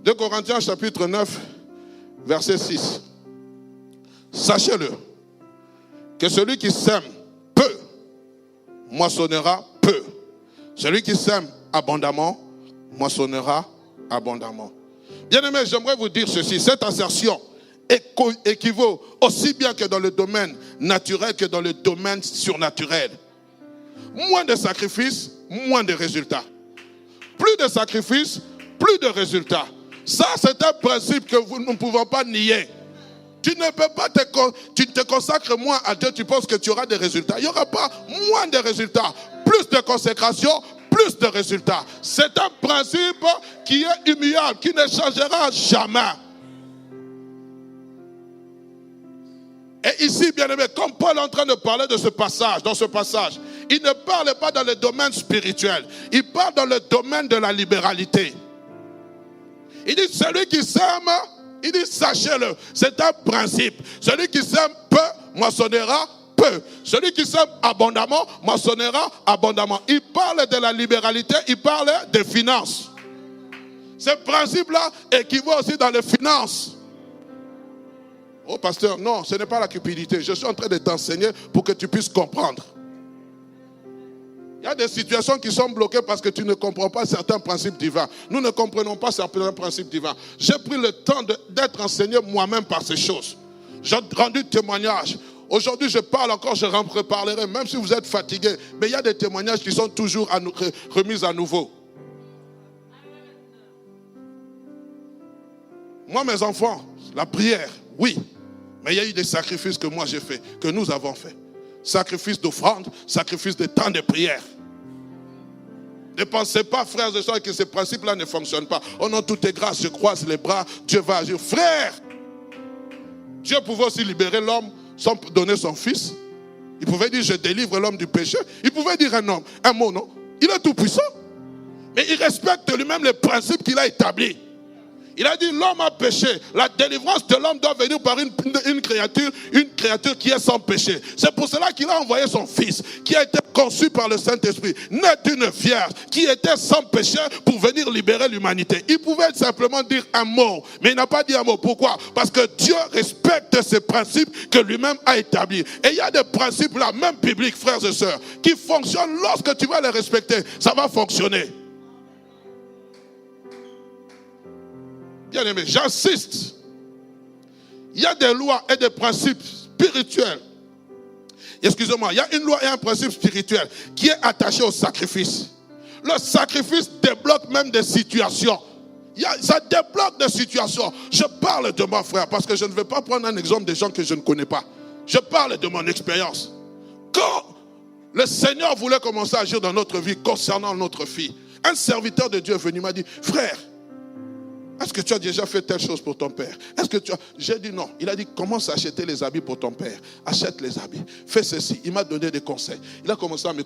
De Corinthiens chapitre 9 verset 6. Sachez-le, que celui qui sème peu, moissonnera peu. Celui qui sème abondamment, moissonnera abondamment. Bien-aimés, j'aimerais vous dire ceci. Cette assertion équivaut aussi bien que dans le domaine naturel que dans le domaine surnaturel. Moins de sacrifices, moins de résultats. Plus de sacrifices, plus de résultats. Ça, c'est un principe que nous ne pouvons pas nier. Tu ne peux pas tu te consacres moins à Dieu, tu penses que tu auras des résultats. Il n'y aura pas moins de résultats. Plus de consécration, plus de résultats. C'est un principe qui est immuable, qui ne changera jamais. Et ici, bien aimé, comme Paul est en train de parler de ce passage, dans ce passage, il ne parle pas dans le domaine spirituel. Il parle dans le domaine de la libéralité. Il dit, celui qui sème, il dit, sachez-le, c'est un principe. Celui qui sème peu, moissonnera peu. Celui qui sème abondamment, moissonnera abondamment. Il parle de la libéralité, il parle des finances. Ce principe-là équivaut aussi dans les finances. Oh pasteur, non, ce n'est pas la cupidité. Je suis en train de t'enseigner pour que tu puisses comprendre. Il y a des situations qui sont bloquées parce que tu ne comprends pas certains principes divins. Nous ne comprenons pas certains principes divins. J'ai pris le temps d'être enseigné moi-même par ces choses. J'ai rendu témoignage. Aujourd'hui, je parle encore, je reparlerai, même si vous êtes fatigué. Mais il y a des témoignages qui sont toujours remis à nouveau. Moi, mes enfants, la prière, oui. Mais il y a eu des sacrifices que moi j'ai fait, que nous avons fait. Sacrifice d'offrande, sacrifice de temps de prière. Ne pensez pas, frères et sœurs, que ces principes-là ne fonctionnent pas. Oh non, tout est grâce, je croise les bras, Dieu va agir. Frère, Dieu pouvait aussi libérer l'homme sans donner son fils. Il pouvait dire, je délivre l'homme du péché. Il pouvait dire un mot, non? Il est tout puissant. Mais il respecte lui-même les principes qu'il a établis. Il a dit, l'homme a péché. La délivrance de l'homme doit venir par une créature qui est sans péché. C'est pour cela qu'il a envoyé son fils, qui a été conçu par le Saint-Esprit, né d'une vierge, qui était sans péché pour venir libérer l'humanité. Il pouvait simplement dire un mot, mais il n'a pas dit un mot. Pourquoi? Parce que Dieu respecte ces principes que lui-même a établis. Et il y a des principes là, même bibliques, frères et sœurs, qui fonctionnent lorsque tu vas les respecter. Ça va fonctionner. Bien aimé, j'insiste. Il y a des lois et des principes spirituels. Excusez-moi, il y a une loi et un principe spirituel qui est attaché au sacrifice. Le sacrifice débloque même des situations. Ça débloque des situations. Je parle de moi, frère, parce que je ne vais pas prendre un exemple des gens que je ne connais pas. Je parle de mon expérience. Quand le Seigneur voulait commencer à agir dans notre vie concernant notre fille, un serviteur de Dieu est venu, m'a dit, frère, est-ce que tu as déjà fait telle chose pour ton père? J'ai dit non. Il a dit, commence à acheter les habits pour ton père. Achète les habits. Fais ceci. Il m'a donné des conseils. Il a commencé à me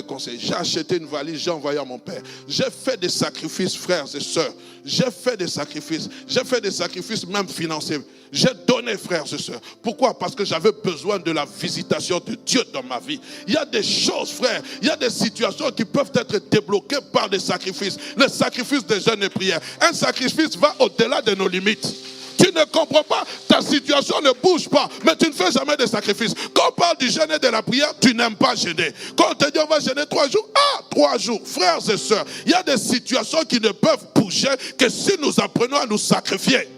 conseiller. J'ai acheté une valise, j'ai envoyé à mon père. J'ai fait des sacrifices, frères et sœurs. J'ai fait des sacrifices même financiers. J'ai donné, frères et sœurs. Pourquoi? Parce que j'avais besoin de la visitation de Dieu dans ma vie. Il y a des choses, frères. Il y a des situations qui peuvent être débloquées par des sacrifices. Le sacrifice des jeûnes et prières. Un sacrifice va au-delà de nos limites. Tu ne comprends pas, ta situation ne bouge pas, mais tu ne fais jamais de sacrifice. Quand on parle du jeûne et de la prière, tu n'aimes pas jeûner. Quand on te dit on va jeûner 3 jours, 3 jours, frères et sœurs, il y a des situations qui ne peuvent bouger que si nous apprenons à nous sacrifier.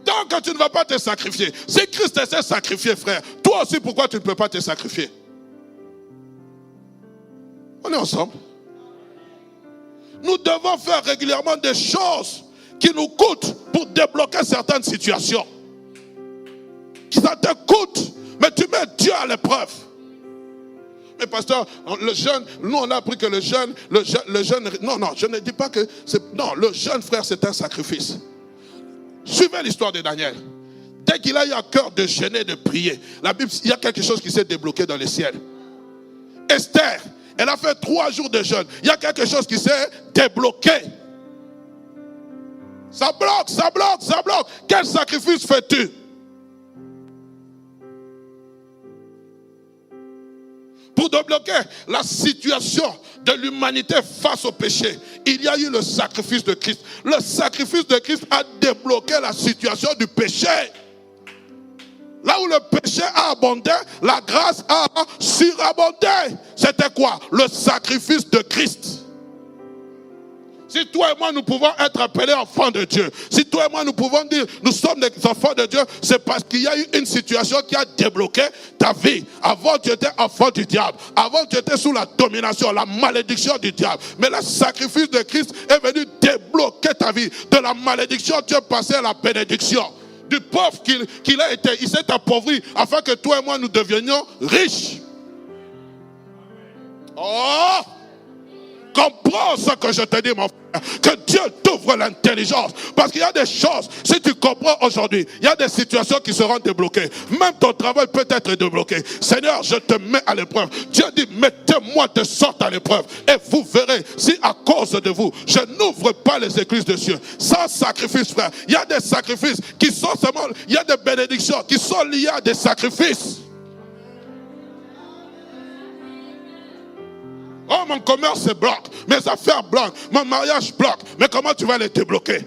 Tant que tu ne vas pas te sacrifier, si Christ s'est sacrifié, frère, toi aussi pourquoi tu ne peux pas te sacrifier? On est ensemble. Nous devons faire régulièrement des choses qui nous coûtent pour débloquer certaines situations. Ça te coûte, mais tu mets Dieu à l'épreuve. Mais pasteur, le jeûne, nous on a appris que le jeûne, non, je ne dis pas que non, le jeûne, frère, c'est un sacrifice. Suivez l'histoire de Daniel. Dès qu'il a eu à cœur de jeûner, de prier, la Bible, il y a quelque chose qui s'est débloqué dans les ciels. Esther, elle a fait 3 jours de jeûne. Il y a quelque chose qui s'est débloqué. Ça bloque. Quel sacrifice fais-tu? Pour débloquer la situation de l'humanité face au péché, il y a eu le sacrifice de Christ. Le sacrifice de Christ a débloqué la situation du péché. Là où le péché a abondé, la grâce a surabondé. C'était quoi? Le sacrifice de Christ. Si toi et moi nous pouvons être appelés enfants de Dieu, si toi et moi nous pouvons dire nous sommes des enfants de Dieu, c'est parce qu'il y a eu une situation qui a débloqué ta vie. Avant tu étais enfant du diable, avant tu étais sous la domination, la malédiction du diable. Mais le sacrifice de Christ est venu débloquer ta vie. De la malédiction tu es passé à la bénédiction. Du pauvre qu'il a été, il s'est appauvri afin que toi et moi nous devenions riches. Oh! Comprends ce que je te dis, mon frère. Que Dieu t'ouvre l'intelligence. Parce qu'il y a des choses, si tu comprends aujourd'hui, il y a des situations qui seront débloquées. Même ton travail peut être débloqué. Seigneur, je te mets à l'épreuve. Dieu dit, mettez-moi de sorte à l'épreuve. Et vous verrez si à cause de vous, je n'ouvre pas les écluses de cieux. Sans sacrifice, frère. Il y a des sacrifices qui sont seulement, il y a des bénédictions qui sont liées à des sacrifices. Oh, mon commerce se bloque, mes affaires bloquent, mon mariage bloque. Mais comment tu vas les débloquer?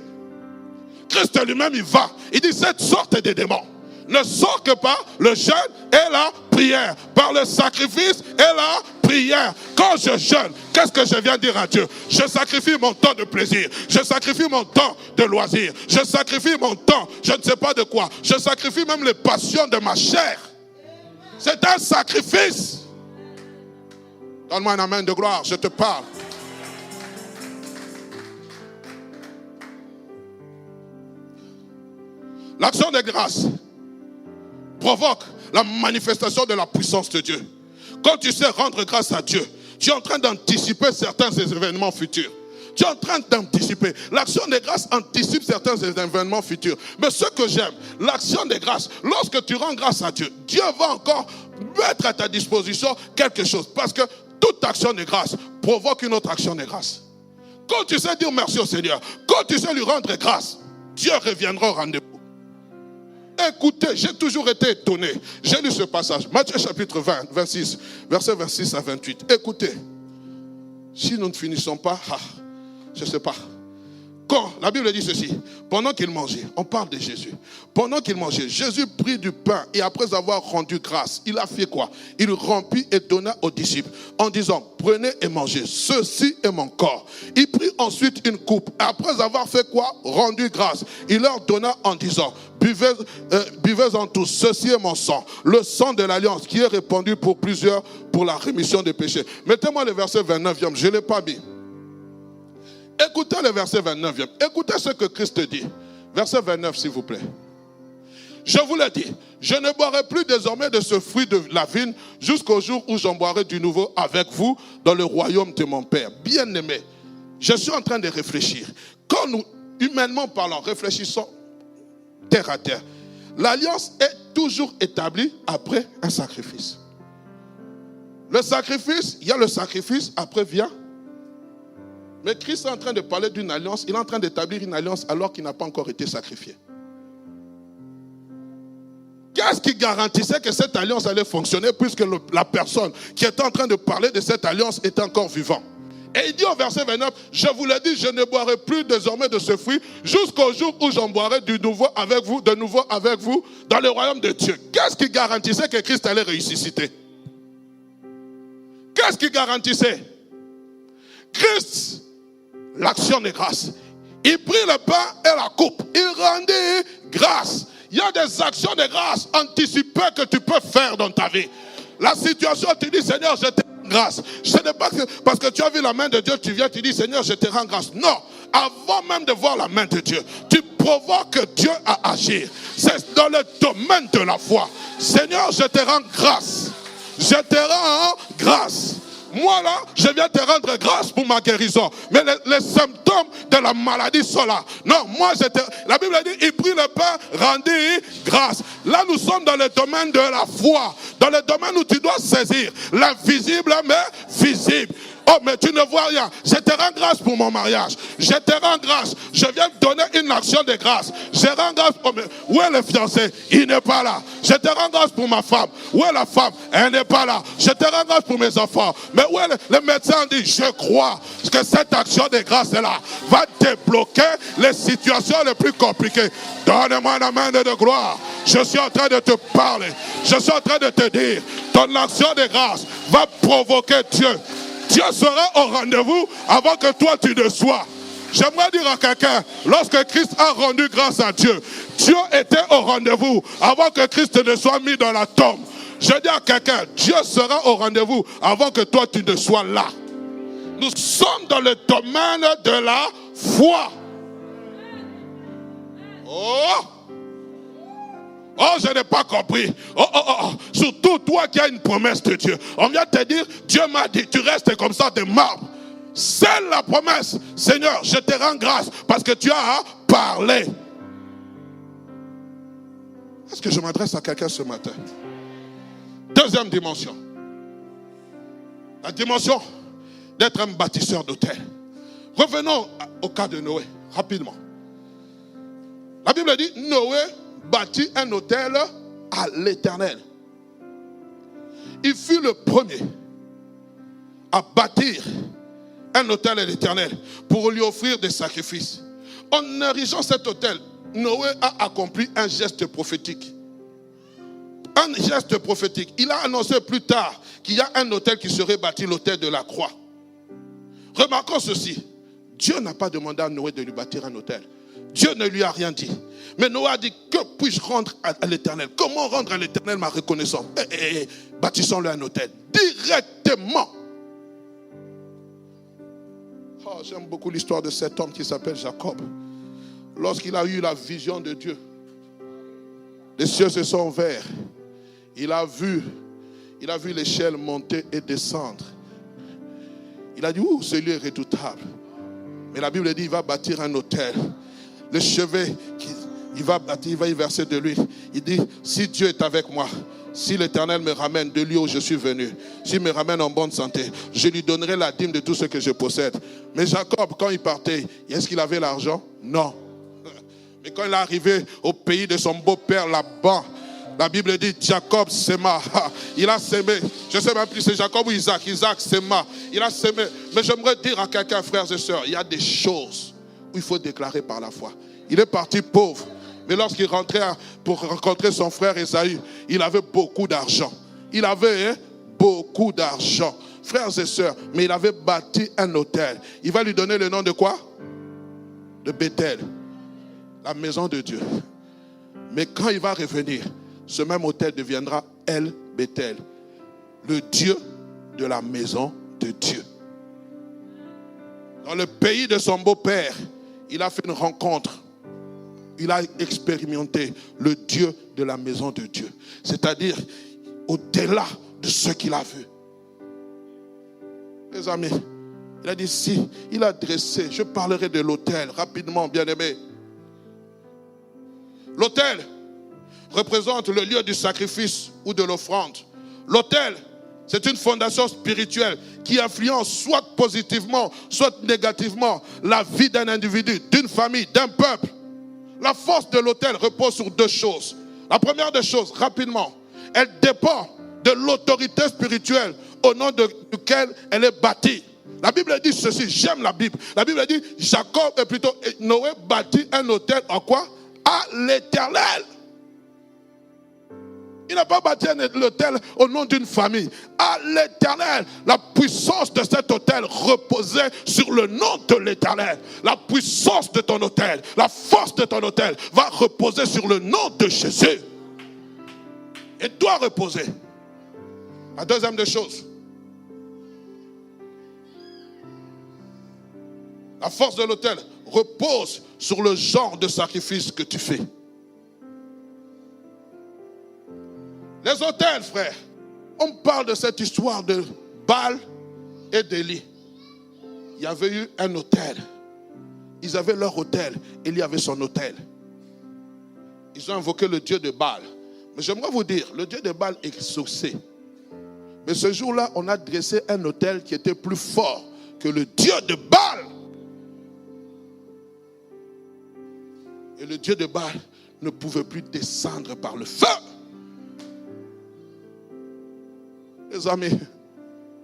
Christ lui-même, il va. Il dit, cette sorte de démons, ne sont que par le jeûne et la prière. Par le sacrifice et la prière. Quand je jeûne, qu'est-ce que je viens dire à Dieu? Je sacrifie mon temps de plaisir. Je sacrifie mon temps de loisir. Je sacrifie mon temps, je ne sais pas de quoi. Je sacrifie même les passions de ma chair. C'est un sacrifice. Donne-moi un amen de gloire, je te parle. L'action de grâce provoque la manifestation de la puissance de Dieu. Quand tu sais rendre grâce à Dieu, tu es en train d'anticiper certains événements futurs. Tu es en train d'anticiper. L'action de grâce anticipe certains événements futurs. Mais ce que j'aime, l'action de grâce, lorsque tu rends grâce à Dieu, Dieu va encore mettre à ta disposition quelque chose. Parce que toute action de grâce provoque une autre action de grâce. Quand tu sais dire merci au Seigneur, quand tu sais lui rendre grâce, Dieu reviendra au rendez-vous. Écoutez, j'ai toujours été étonné. J'ai lu ce passage, Matthieu chapitre 20, 26, versets 26 à 28. Écoutez, si nous ne finissons pas, je ne sais pas. Quand la Bible dit ceci, pendant qu'il mangeait, on parle de Jésus. Pendant qu'il mangeait, Jésus prit du pain et après avoir rendu grâce, il a fait quoi? Il rompit et donna aux disciples en disant, prenez et mangez, ceci est mon corps. Il prit ensuite une coupe. Après avoir fait quoi? Rendu grâce. Il leur donna en disant, buvez-en tous, ceci est mon sang, le sang de l'alliance qui est répandu pour plusieurs pour la rémission des péchés. Mettez-moi le verset 29e, je ne l'ai pas mis. Écoutez le verset 29e. Écoutez ce que Christ dit. Verset 29, s'il vous plaît. Je vous l'ai dit, je ne boirai plus désormais de ce fruit de la vigne jusqu'au jour où j'en boirai du nouveau avec vous dans le royaume de mon Père. Bien-aimé, je suis en train de réfléchir. Quand nous, humainement parlant, réfléchissons terre à terre, l'alliance est toujours établie après un sacrifice. Le sacrifice, il y a le sacrifice, après vient. Mais Christ est en train de parler d'une alliance, il est en train d'établir une alliance alors qu'il n'a pas encore été sacrifié. Qu'est-ce qui garantissait que cette alliance allait fonctionner puisque la personne qui était en train de parler de cette alliance était encore vivante? Et il dit au verset 29, je vous l'ai dit, je ne boirai plus désormais de ce fruit jusqu'au jour où j'en boirai de nouveau avec vous dans le royaume de Dieu. Qu'est-ce qui garantissait que Christ allait ressusciter? Qu'est-ce qui garantissait? Christ, l'action de grâce. Il prit le pain et la coupe. Il rendit grâce. Il y a des actions de grâce anticipées que tu peux faire dans ta vie. La situation, tu dis, Seigneur, je te rends grâce. Ce n'est pas parce que tu as vu la main de Dieu, tu viens, tu dis, Seigneur, je te rends grâce. Non, avant même de voir la main de Dieu, tu provoques Dieu à agir. C'est dans le domaine de la foi. Seigneur, je te rends grâce. Je te rends grâce. Moi là, je viens te rendre grâce pour ma guérison. Mais les symptômes de la maladie sont là. Non, la Bible dit, il prit le pain, rendit grâce. Là, nous sommes dans le domaine de la foi. Dans le domaine où tu dois saisir l'invisible mais visible. Oh, mais tu ne vois rien. Je te rends grâce pour mon mariage. Je te rends grâce. Je viens te donner une action de grâce. Je rends grâce pour où est le fiancé? Il n'est pas là. Je te rends grâce pour ma femme. Où est la femme? Elle n'est pas là. Je te rends grâce pour mes enfants. Mais où est le médecin dit, je crois que cette action de grâce là va débloquer les situations les plus compliquées. Donne-moi la main de gloire. Je suis en train de te parler. Je suis en train de te dire, ton action de grâce va provoquer Dieu. Dieu sera au rendez-vous avant que toi tu ne sois. J'aimerais dire à quelqu'un, lorsque Christ a rendu grâce à Dieu, Dieu était au rendez-vous avant que Christ ne soit mis dans la tombe. Je dis à quelqu'un, Dieu sera au rendez-vous avant que toi tu ne sois là. Nous sommes dans le domaine de la foi. Oh, je n'ai pas compris. Surtout toi qui as une promesse de Dieu. On vient te dire, Dieu m'a dit, tu restes comme ça de marbre. C'est la promesse. Seigneur, je te rends grâce parce que tu as parlé. Est-ce que je m'adresse à quelqu'un ce matin? Deuxième dimension. La dimension d'être un bâtisseur d'autel. Revenons au cas de Noé, rapidement. La Bible dit, Noé bâtit un autel à l'Éternel. Il fut le premier à bâtir un autel à l'Éternel pour lui offrir des sacrifices. En érigeant cet autel, Noé a accompli un geste prophétique. Un geste prophétique. Il a annoncé plus tard qu'il y a un autel qui serait bâti, l'autel de la croix. Remarquons ceci. Dieu n'a pas demandé à Noé de lui bâtir un autel. Dieu ne lui a rien dit. Mais Noé a dit, que puis-je rendre à l'Éternel? Comment rendre à l'Éternel ma reconnaissance? Bâtissons-le un autel. Directement. Oh, j'aime beaucoup l'histoire de cet homme qui s'appelle Jacob. Lorsqu'il a eu la vision de Dieu, les cieux se sont ouverts. Il a vu l'échelle monter et descendre. Il a dit, ce lieu est redoutable. Mais la Bible dit, il va bâtir un autel. Le chevet, il va bâtir, il va y verser de l'huile. Il dit, si Dieu est avec moi, si l'Éternel me ramène de lieu où je suis venu, s'il me ramène en bonne santé, je lui donnerai la dîme de tout ce que je possède. Mais Jacob, quand il partait, est-ce qu'il avait l'argent? Non. Mais quand il est arrivé au pays de son beau-père là-bas, la Bible dit Jacob sema. Il a semé. Je ne sais même plus si c'est Jacob ou Isaac. Isaac sema. Il a semé. Mais j'aimerais dire à quelqu'un, frères et sœurs, il y a des choses où il faut déclarer par la foi. Il est parti pauvre. Mais lorsqu'il rentrait pour rencontrer son frère Ésaü, il avait beaucoup d'argent. Il avait beaucoup d'argent. Frères et sœurs, mais il avait bâti un autel. Il va lui donner le nom de quoi? De Bethel. La maison de Dieu. Mais quand il va revenir, ce même autel deviendra El Bethel, le Dieu de la maison de Dieu. Dans le pays de son beau-père, il a fait une rencontre. Il a expérimenté le Dieu de la maison de Dieu. C'est-à-dire au-delà de ce qu'il a vu. Les amis, il a dit si, il a dressé, je parlerai de l'autel rapidement, bien-aimé. L'autel représente le lieu du sacrifice ou de l'offrande. L'autel, c'est une fondation spirituelle qui influence soit positivement, soit négativement la vie d'un individu, d'une famille, d'un peuple. La force de l'autel repose sur deux choses. La première des choses, rapidement, elle dépend de l'autorité spirituelle au nom de laquelle elle est bâtie. La Bible dit ceci, j'aime la Bible. La Bible dit, Noé bâtit un autel en quoi? À l'Éternel. Il n'a pas bâti l'autel au nom d'une famille. À l'Éternel. La puissance de cet autel reposait sur le nom de l'Éternel. La puissance de ton autel, la force de ton autel va reposer sur le nom de Jésus. Et doit reposer. La deuxième des choses. La force de l'autel repose sur le genre de sacrifice que tu fais. Les autels, frère, on parle de cette histoire de Baal et d'Élie. Il y avait eu un autel. Ils avaient leur autel, Élie avait son autel. Ils ont invoqué le Dieu de Baal. Mais j'aimerais vous dire, le Dieu de Baal est exaucé. Mais ce jour-là, on a dressé un autel qui était plus fort que le Dieu de Baal. Et le Dieu de Baal ne pouvait plus descendre par le feu. Les amis,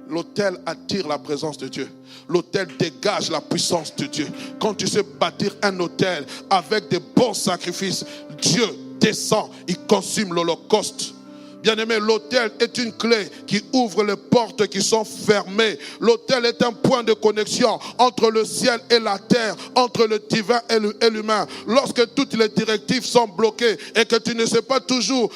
l'autel attire la présence de Dieu. L'autel dégage la puissance de Dieu. Quand tu sais bâtir un autel avec des bons sacrifices, Dieu descend, il consume l'holocauste. Bien-aimé, l'autel est une clé qui ouvre les portes qui sont fermées. L'autel est un point de connexion entre le ciel et la terre, entre le divin et l'humain. Lorsque toutes les directives sont bloquées et que tu ne sais pas toujours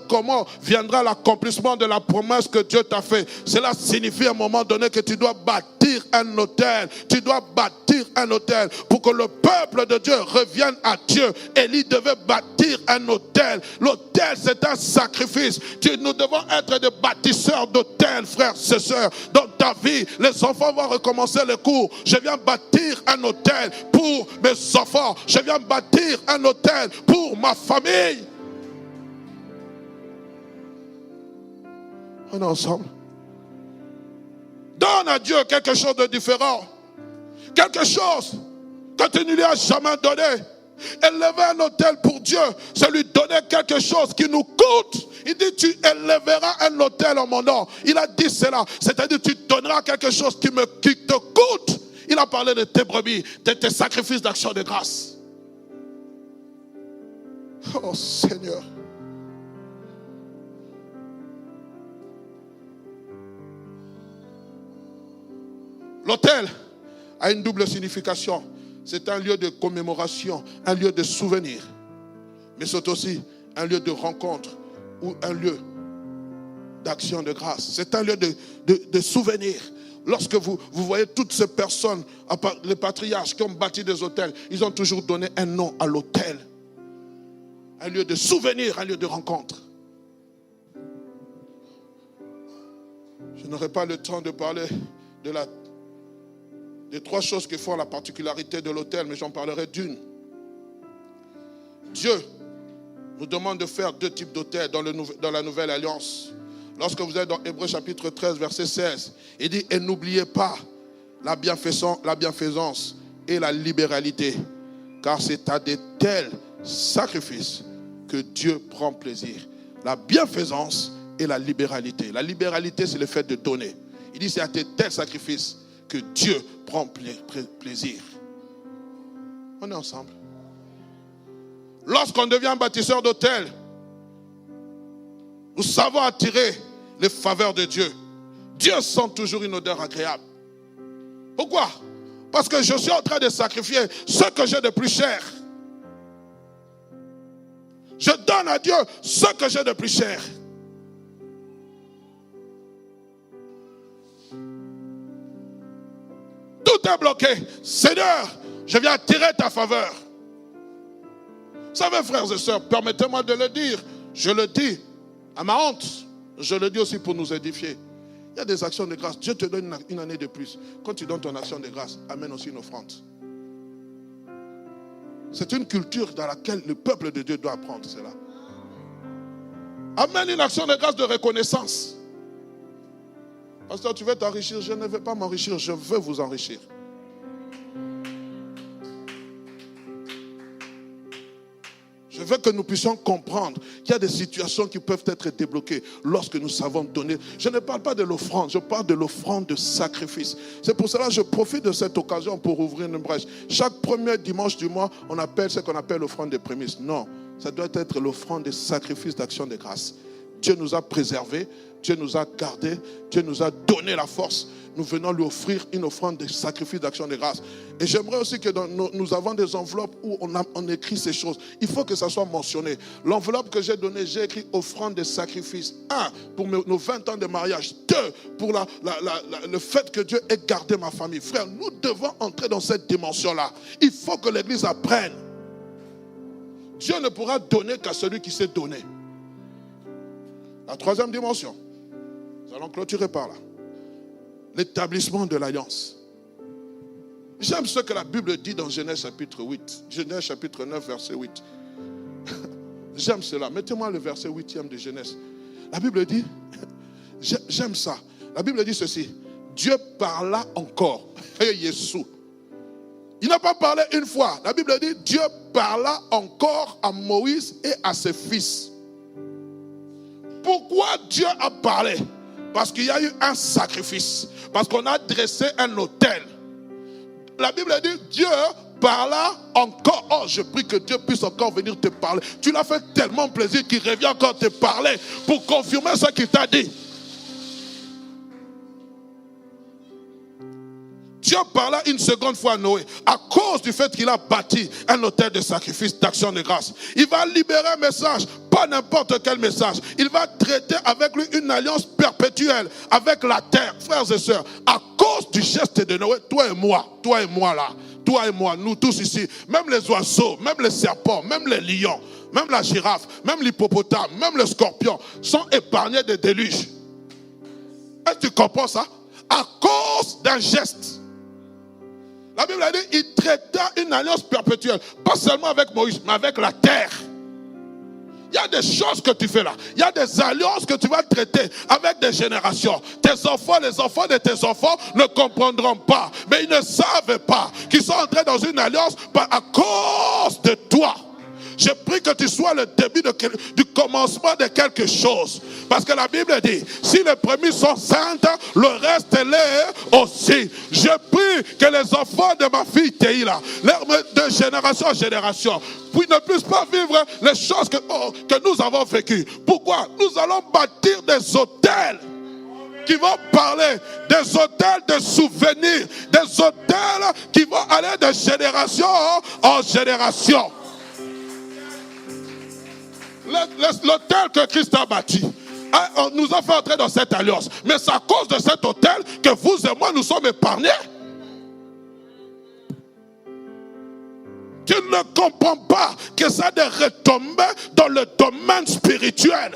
comment viendra l'accomplissement de la promesse que Dieu t'a fait, cela signifie à un moment donné que tu dois bâtir un autel. Tu dois bâtir un autel pour que le peuple de Dieu revienne à Dieu. Élie devait bâtir un autel. L'autel, c'est un sacrifice. Nous devons être des bâtisseurs d'autels, frères et sœurs. Dans ta vie, les enfants vont recommencer les cours. Je viens bâtir un autel pour mes enfants. Je viens bâtir un autel pour ma famille. On est ensemble. Donne à Dieu quelque chose de différent. Quelque chose que tu ne lui as jamais donné. Élever un autel pour Dieu, c'est lui donner quelque chose qui nous coûte. Il dit, tu élèveras un autel en mon nom. Il a dit cela, c'est-à-dire tu donneras quelque chose qui te coûte. Il a parlé de tes brebis, de tes sacrifices d'action de grâce. Oh Seigneur. L'autel a une double signification. C'est un lieu de commémoration, un lieu de souvenir. Mais c'est aussi un lieu de rencontre ou un lieu d'action de grâce. C'est un lieu de souvenir. Lorsque vous voyez toutes ces personnes, les patriarches qui ont bâti des autels, ils ont toujours donné un nom à l'autel. Un lieu de souvenir, un lieu de rencontre. Je n'aurai pas le temps de parler des 3 choses qui font la particularité de l'autel, mais j'en parlerai d'une. Dieu nous demande de faire 2 types d'autels dans la nouvelle alliance. Lorsque vous êtes dans Hébreux chapitre 13, verset 16, il dit « Et n'oubliez pas la bienfaisance et la libéralité, car c'est à de tels sacrifices que Dieu prend plaisir. » La bienfaisance et la libéralité. La libéralité, c'est le fait de donner. Il dit « C'est à de tels sacrifices que Dieu prend plaisir. » On est ensemble. Lorsqu'on devient bâtisseur d'autel, nous savons attirer les faveurs de Dieu. Dieu sent toujours une odeur agréable. Pourquoi? Parce que je suis en train de sacrifier ce que j'ai de plus cher. Je donne à Dieu ce que j'ai de plus cher. Tout est bloqué. Seigneur, je viens attirer ta faveur. Vous savez, frères et sœurs, permettez-moi de le dire. Je le dis à ma honte. Je le dis aussi pour nous édifier. Il y a des actions de grâce. Dieu te donne une année de plus. Quand tu donnes ton action de grâce, amène aussi une offrande. C'est une culture dans laquelle le peuple de Dieu doit apprendre cela. Amène une action de grâce de reconnaissance. Pasteur, tu veux t'enrichir? Je ne veux pas m'enrichir, je veux vous enrichir. Je veux que nous puissions comprendre qu'il y a des situations qui peuvent être débloquées lorsque nous savons donner. Je ne parle pas de l'offrande, je parle de l'offrande de sacrifice. C'est pour cela que je profite de cette occasion pour ouvrir une brèche. Chaque premier dimanche du mois, on appelle ce qu'on appelle l'offrande des prémices. Non, ça doit être l'offrande des sacrifices d'action de grâce. Dieu nous a préservés, Dieu nous a gardés, Dieu nous a donné la force. Nous venons lui offrir une offrande de sacrifice d'action de grâce. Et j'aimerais aussi que nous avons des enveloppes où on écrit ces choses. Il faut que ça soit mentionné. L'enveloppe que j'ai donnée, j'ai écrit offrande de sacrifice. 1, pour nos 20 ans de mariage. 2, pour le fait que Dieu ait gardé ma famille. Frère, nous devons entrer dans cette dimension-là. Il faut que l'Église apprenne. Dieu ne pourra donner qu'à celui qui sait donner. La 3e dimension, nous allons clôturer par là. L'établissement de l'alliance. J'aime ce que la Bible dit dans Genèse chapitre 8. Genèse chapitre 9, verset 8. J'aime cela. Mettez-moi le verset 8e de Genèse. La Bible dit, j'aime ça. La Bible dit ceci. Dieu parla encore. Jésus. Il n'a pas parlé une fois. La Bible dit, Dieu parla encore à Moïse et à ses fils. Pourquoi Dieu a parlé? Parce qu'il y a eu un sacrifice. Parce qu'on a dressé un autel. La Bible dit, Dieu parla encore. Oh, je prie que Dieu puisse encore venir te parler. Tu l'as fait tellement plaisir qu'il revient encore te parler pour confirmer ce qu'il t'a dit. Dieu parla une seconde fois à Noé à cause du fait qu'il a bâti un autel de sacrifice d'action de grâce. Il va libérer un message, pas n'importe quel message. Il va traiter avec lui une alliance perpétuelle avec la terre. Frères et sœurs, à cause du geste de Noé, toi et moi là, toi et moi, nous tous ici, même les oiseaux, même les serpents, même les lions, même la girafe, même l'hippopotame, même le scorpion sont épargnés des déluges. Est-ce que tu comprends ça? À cause d'un geste. La Bible a dit, il traita une alliance perpétuelle, pas seulement avec Moïse, mais avec la terre. Il y a des choses que tu fais là. Il y a des alliances que tu vas traiter avec des générations. Tes enfants, les enfants de tes enfants ne comprendront pas. Mais ils ne savent pas qu'ils sont entrés dans une alliance à cause de toi. Je prie que tu sois le début du commencement de quelque chose. Parce que la Bible dit, si les prémices sont saintes, le reste l'est aussi. Je prie que les enfants de ma fille Théila, de génération en génération, ne puissent pas vivre les choses que nous avons vécues. Pourquoi? Nous allons bâtir des autels. qui vont parler des autels de souvenirs, des autels qui vont aller de génération en génération. L'autel que Christ a bâti nous a fait entrer dans cette alliance. Mais c'est à cause de cet autel que vous et moi nous sommes épargnés. Tu ne comprends pas que ça a des retombées dans le domaine spirituel.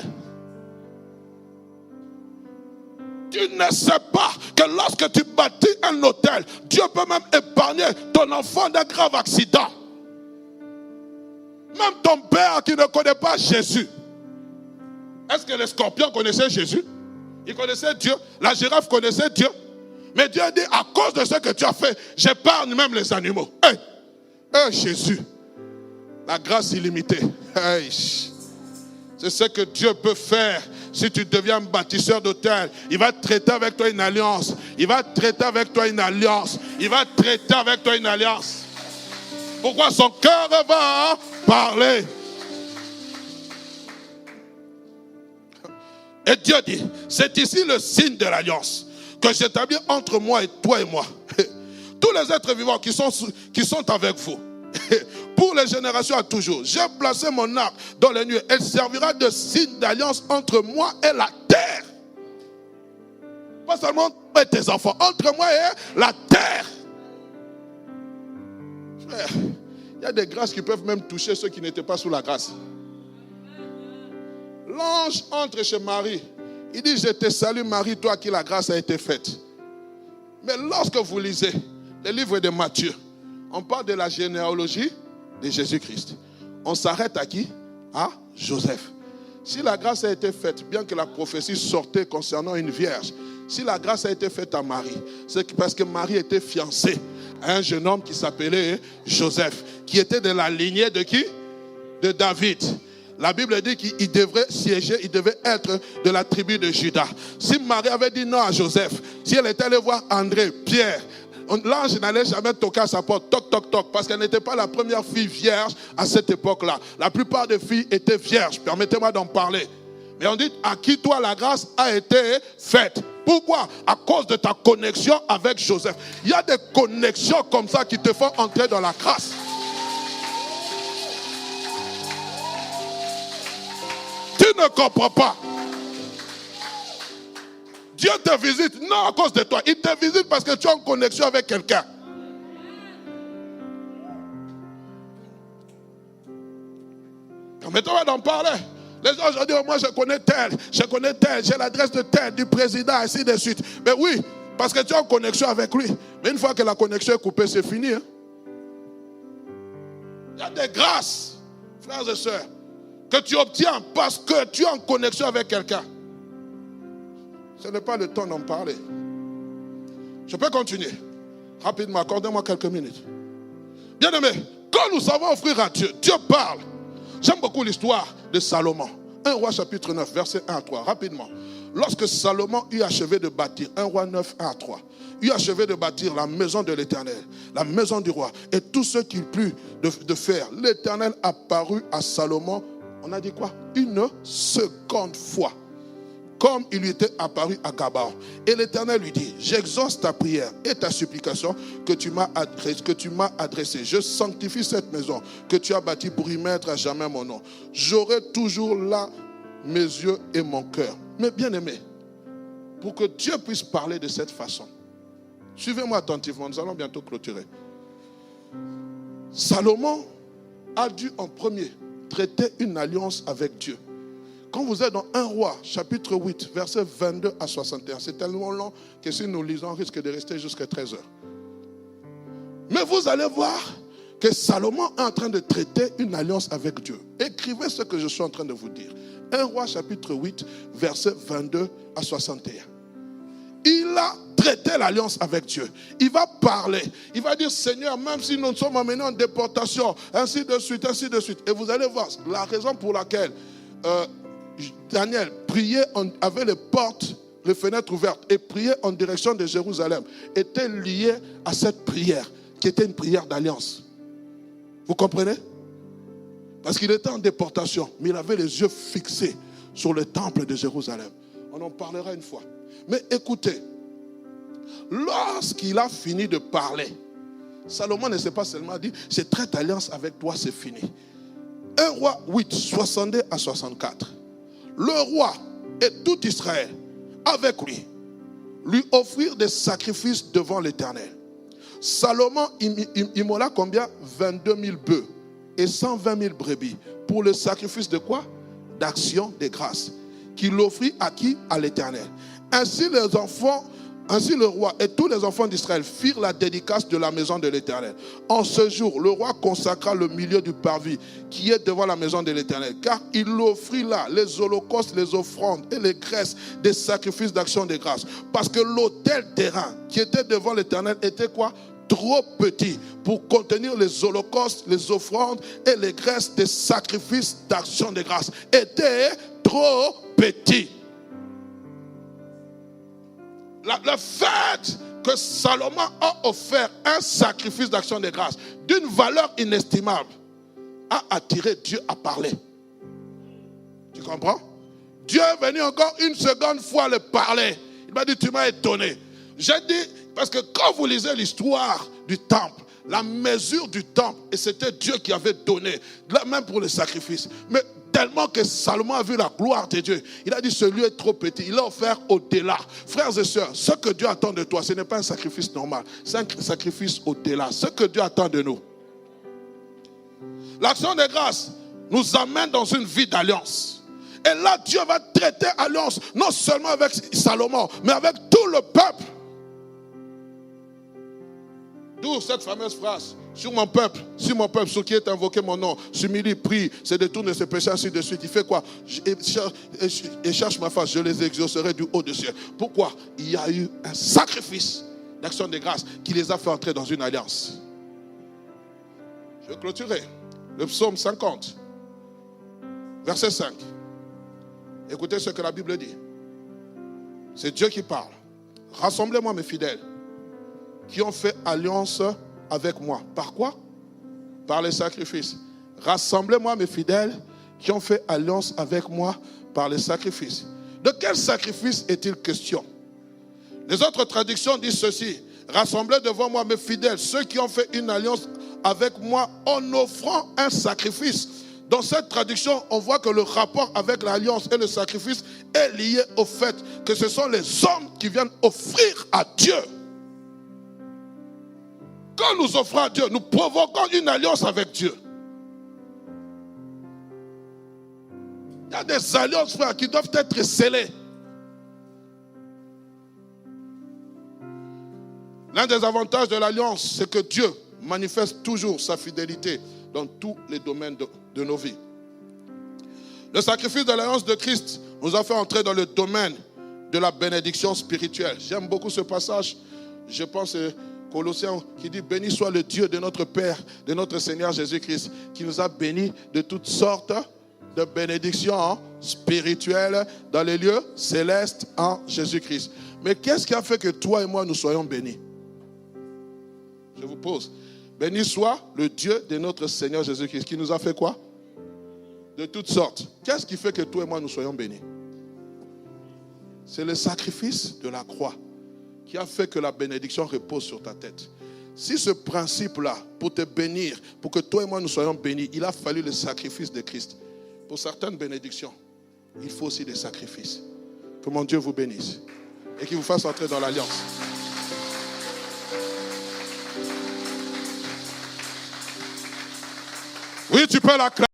Tu ne sais pas que lorsque tu bâtis un autel, Dieu peut même épargner ton enfant d'un grave accident. Même ton père qui ne connaît pas Jésus. Est-ce que les scorpions connaissaient Jésus? Ils connaissaient Dieu. La girafe connaissait Dieu. Mais Dieu dit, à cause de ce que tu as fait, j'épargne même les animaux. Jésus, la grâce illimitée. C'est ce que Dieu peut faire. Si tu deviens bâtisseur d'autel, il va traiter avec toi une alliance. Il va traiter avec toi une alliance. Il va traiter avec toi une alliance. Pourquoi son cœur va parler? Et Dieu dit, c'est ici le signe de l'alliance que j'établis entre moi et toi et moi. Tous les êtres vivants qui sont avec vous, pour les générations à toujours, j'ai placé mon arc dans les nuées. Elle servira de signe d'alliance entre moi et la terre. Pas seulement toi et tes enfants, entre moi et la terre. Frère, il y a des grâces qui peuvent même toucher ceux qui n'étaient pas sous la grâce. L'ange entre chez Marie. Il dit, je te salue Marie, toi à qui la grâce a été faite. Mais lorsque vous lisez le livre de Matthieu, on parle de la généalogie de Jésus-Christ. On s'arrête à qui? À Joseph. Si la grâce a été faite, bien que la prophétie sortait concernant une vierge, si la grâce a été faite à Marie, c'est parce que Marie était fiancée à un jeune homme qui s'appelait Joseph, qui était de la lignée de qui? De David. La Bible dit qu'il devrait siéger, il devait être de la tribu de Juda. Si Marie avait dit non à Joseph, si elle était allée voir André, Pierre, l'ange n'allait jamais toquer à sa porte, toc, toc, toc, parce qu'elle n'était pas la première fille vierge à cette époque-là. La plupart des filles étaient vierges, permettez-moi d'en parler. Mais on dit, à qui toi la grâce a été faite. Pourquoi? À cause de ta connexion avec Joseph. Il y a des connexions comme ça qui te font entrer dans la grâce. Tu ne comprends pas. Dieu te visite, non à cause de toi. Il te visite parce que tu es en connexion avec quelqu'un. Permettez-moi d'en parler. Les gens aujourd'hui, moi je connais tel, j'ai l'adresse de tel, du président, ainsi de suite. Mais oui, parce que tu es en connexion avec lui. Mais une fois que la connexion est coupée, c'est fini. Hein? Il y a des grâces, frères et sœurs, que tu obtiens parce que tu es en connexion avec quelqu'un. Ce n'est pas le temps d'en parler. Je peux continuer. Rapidement, accordez-moi quelques minutes. Bien-aimé, quand nous savons offrir à Dieu, Dieu parle. J'aime beaucoup l'histoire de Salomon. 1 Roi chapitre 9, versets 1 à 3. Rapidement. Lorsque Salomon eut achevé de bâtir, 1 Roi 9, 1 à 3, eut achevé de bâtir la maison de l'Éternel, la maison du roi, et tout ce qu'il plut de faire, l'Éternel apparut à Salomon, on a dit quoi? Une seconde fois. Comme il lui était apparu à Gabaon. Et l'Éternel lui dit, j'exauce ta prière et ta supplication que tu m'as adressée. Je sanctifie cette maison que tu as bâtie pour y mettre à jamais mon nom. J'aurai toujours là mes yeux et mon cœur. Mais bien aimé, pour que Dieu puisse parler de cette façon, suivez-moi attentivement, nous allons bientôt clôturer. Salomon a dû en premier traiter une alliance avec Dieu. Quand vous êtes dans 1 Roi, chapitre 8, versets 22 à 61, c'est tellement long que si nous lisons, on risque de rester jusqu'à 13 heures. Mais vous allez voir que Salomon est en train de traiter une alliance avec Dieu. Écrivez ce que je suis en train de vous dire. 1 Roi, chapitre 8, versets 22 à 61. Il a traité l'alliance avec Dieu. Il va parler. Il va dire, Seigneur, même si nous sommes emmenés en déportation, ainsi de suite, ainsi de suite. Et vous allez voir la raison pour laquelle Daniel priait, avait les portes, les fenêtres ouvertes et priait en direction de Jérusalem, était lié à cette prière qui était une prière d'alliance. Vous comprenez? Parce qu'il était en déportation, mais il avait les yeux fixés sur le temple de Jérusalem. On en parlera une fois. Mais écoutez, lorsqu'il a fini de parler, Salomon ne s'est pas seulement dit, je traite alliance avec toi, c'est fini. 1 roi 8, 62 à 64. Le roi et tout Israël, avec lui offrirent des sacrifices devant l'Éternel. Salomon immola combien? 22 000 bœufs et 120 000 brebis pour le sacrifice de quoi? D'action de grâce. Qu'il offrit à qui? À l'Éternel. Ainsi le roi et tous les enfants d'Israël firent la dédicace de la maison de l'Éternel. En ce jour, le roi consacra le milieu du parvis qui est devant la maison de l'Éternel, car il offrit là les holocaustes, les offrandes et les graisses des sacrifices d'action de grâce. Parce que l'autel terrain qui était devant l'Éternel était quoi? Trop petit pour contenir les holocaustes, les offrandes et les graisses des sacrifices d'action de grâce. Était trop petit. Le fait que Salomon a offert un sacrifice d'action de grâce d'une valeur inestimable a attiré Dieu à parler. Tu comprends? Dieu est venu encore une seconde fois le parler. Il m'a dit, tu m'as étonné. J'ai dit, parce que quand vous lisez l'histoire du temple, la mesure du temple, et c'était Dieu qui avait donné, même pour le sacrifice. Mais tellement que Salomon a vu la gloire de Dieu, il a dit, ce lieu est trop petit, il a offert au-delà. Frères et sœurs, ce que Dieu attend de toi, ce n'est pas un sacrifice normal, c'est un sacrifice au-delà. Ce que Dieu attend de nous. L'action de grâce nous amène dans une vie d'alliance. Et là, Dieu va traiter alliance, non seulement avec Salomon, mais avec tout le peuple. D'où cette fameuse phrase, sur mon peuple, sur qui est invoqué mon nom, s'humilie, prie, se détourne de ses péchés, ainsi de suite. Il fait quoi? Et cherche ma face, je les exaucerai du haut des cieux. Pourquoi? Il y a eu un sacrifice d'action de grâce qui les a fait entrer dans une alliance. Je vais clôturer. Le psaume 50, verset 5. Écoutez ce que la Bible dit. C'est Dieu qui parle. Rassemblez-moi mes fidèles qui ont fait alliance avec moi. Par quoi? Par les sacrifices. Rassemblez-moi mes fidèles qui ont fait alliance avec moi par les sacrifices. De quel sacrifice est-il question? Les autres traductions disent ceci. Rassemblez devant moi mes fidèles, ceux qui ont fait une alliance avec moi en offrant un sacrifice. Dans cette traduction, on voit que le rapport avec l'alliance et le sacrifice est lié au fait que ce sont les hommes qui viennent offrir à Dieu. Quand nous offrons à Dieu, nous provoquons une alliance avec Dieu. Il y a des alliances, frères, qui doivent être scellées. L'un des avantages de l'alliance, c'est que Dieu manifeste toujours sa fidélité dans tous les domaines de nos vies. Le sacrifice de l'alliance de Christ nous a fait entrer dans le domaine de la bénédiction spirituelle. J'aime beaucoup ce passage. Je pense Colossiens qui dit, béni soit le Dieu de notre Père, de notre Seigneur Jésus-Christ, qui nous a bénis de toutes sortes de bénédictions spirituelles dans les lieux célestes en Jésus-Christ. Mais qu'est-ce qui a fait que toi et moi nous soyons bénis? Je vous pose. Béni soit le Dieu de notre Seigneur Jésus-Christ, qui nous a fait quoi? De toutes sortes. Qu'est-ce qui fait que toi et moi nous soyons bénis? C'est le sacrifice de la croix qui a fait que la bénédiction repose sur ta tête. Si ce principe-là, pour te bénir, pour que toi et moi nous soyons bénis, il a fallu le sacrifice de Christ. Pour certaines bénédictions, il faut aussi des sacrifices. Que mon Dieu vous bénisse et qu'il vous fasse entrer dans l'alliance. Oui, tu peux l'acclamer.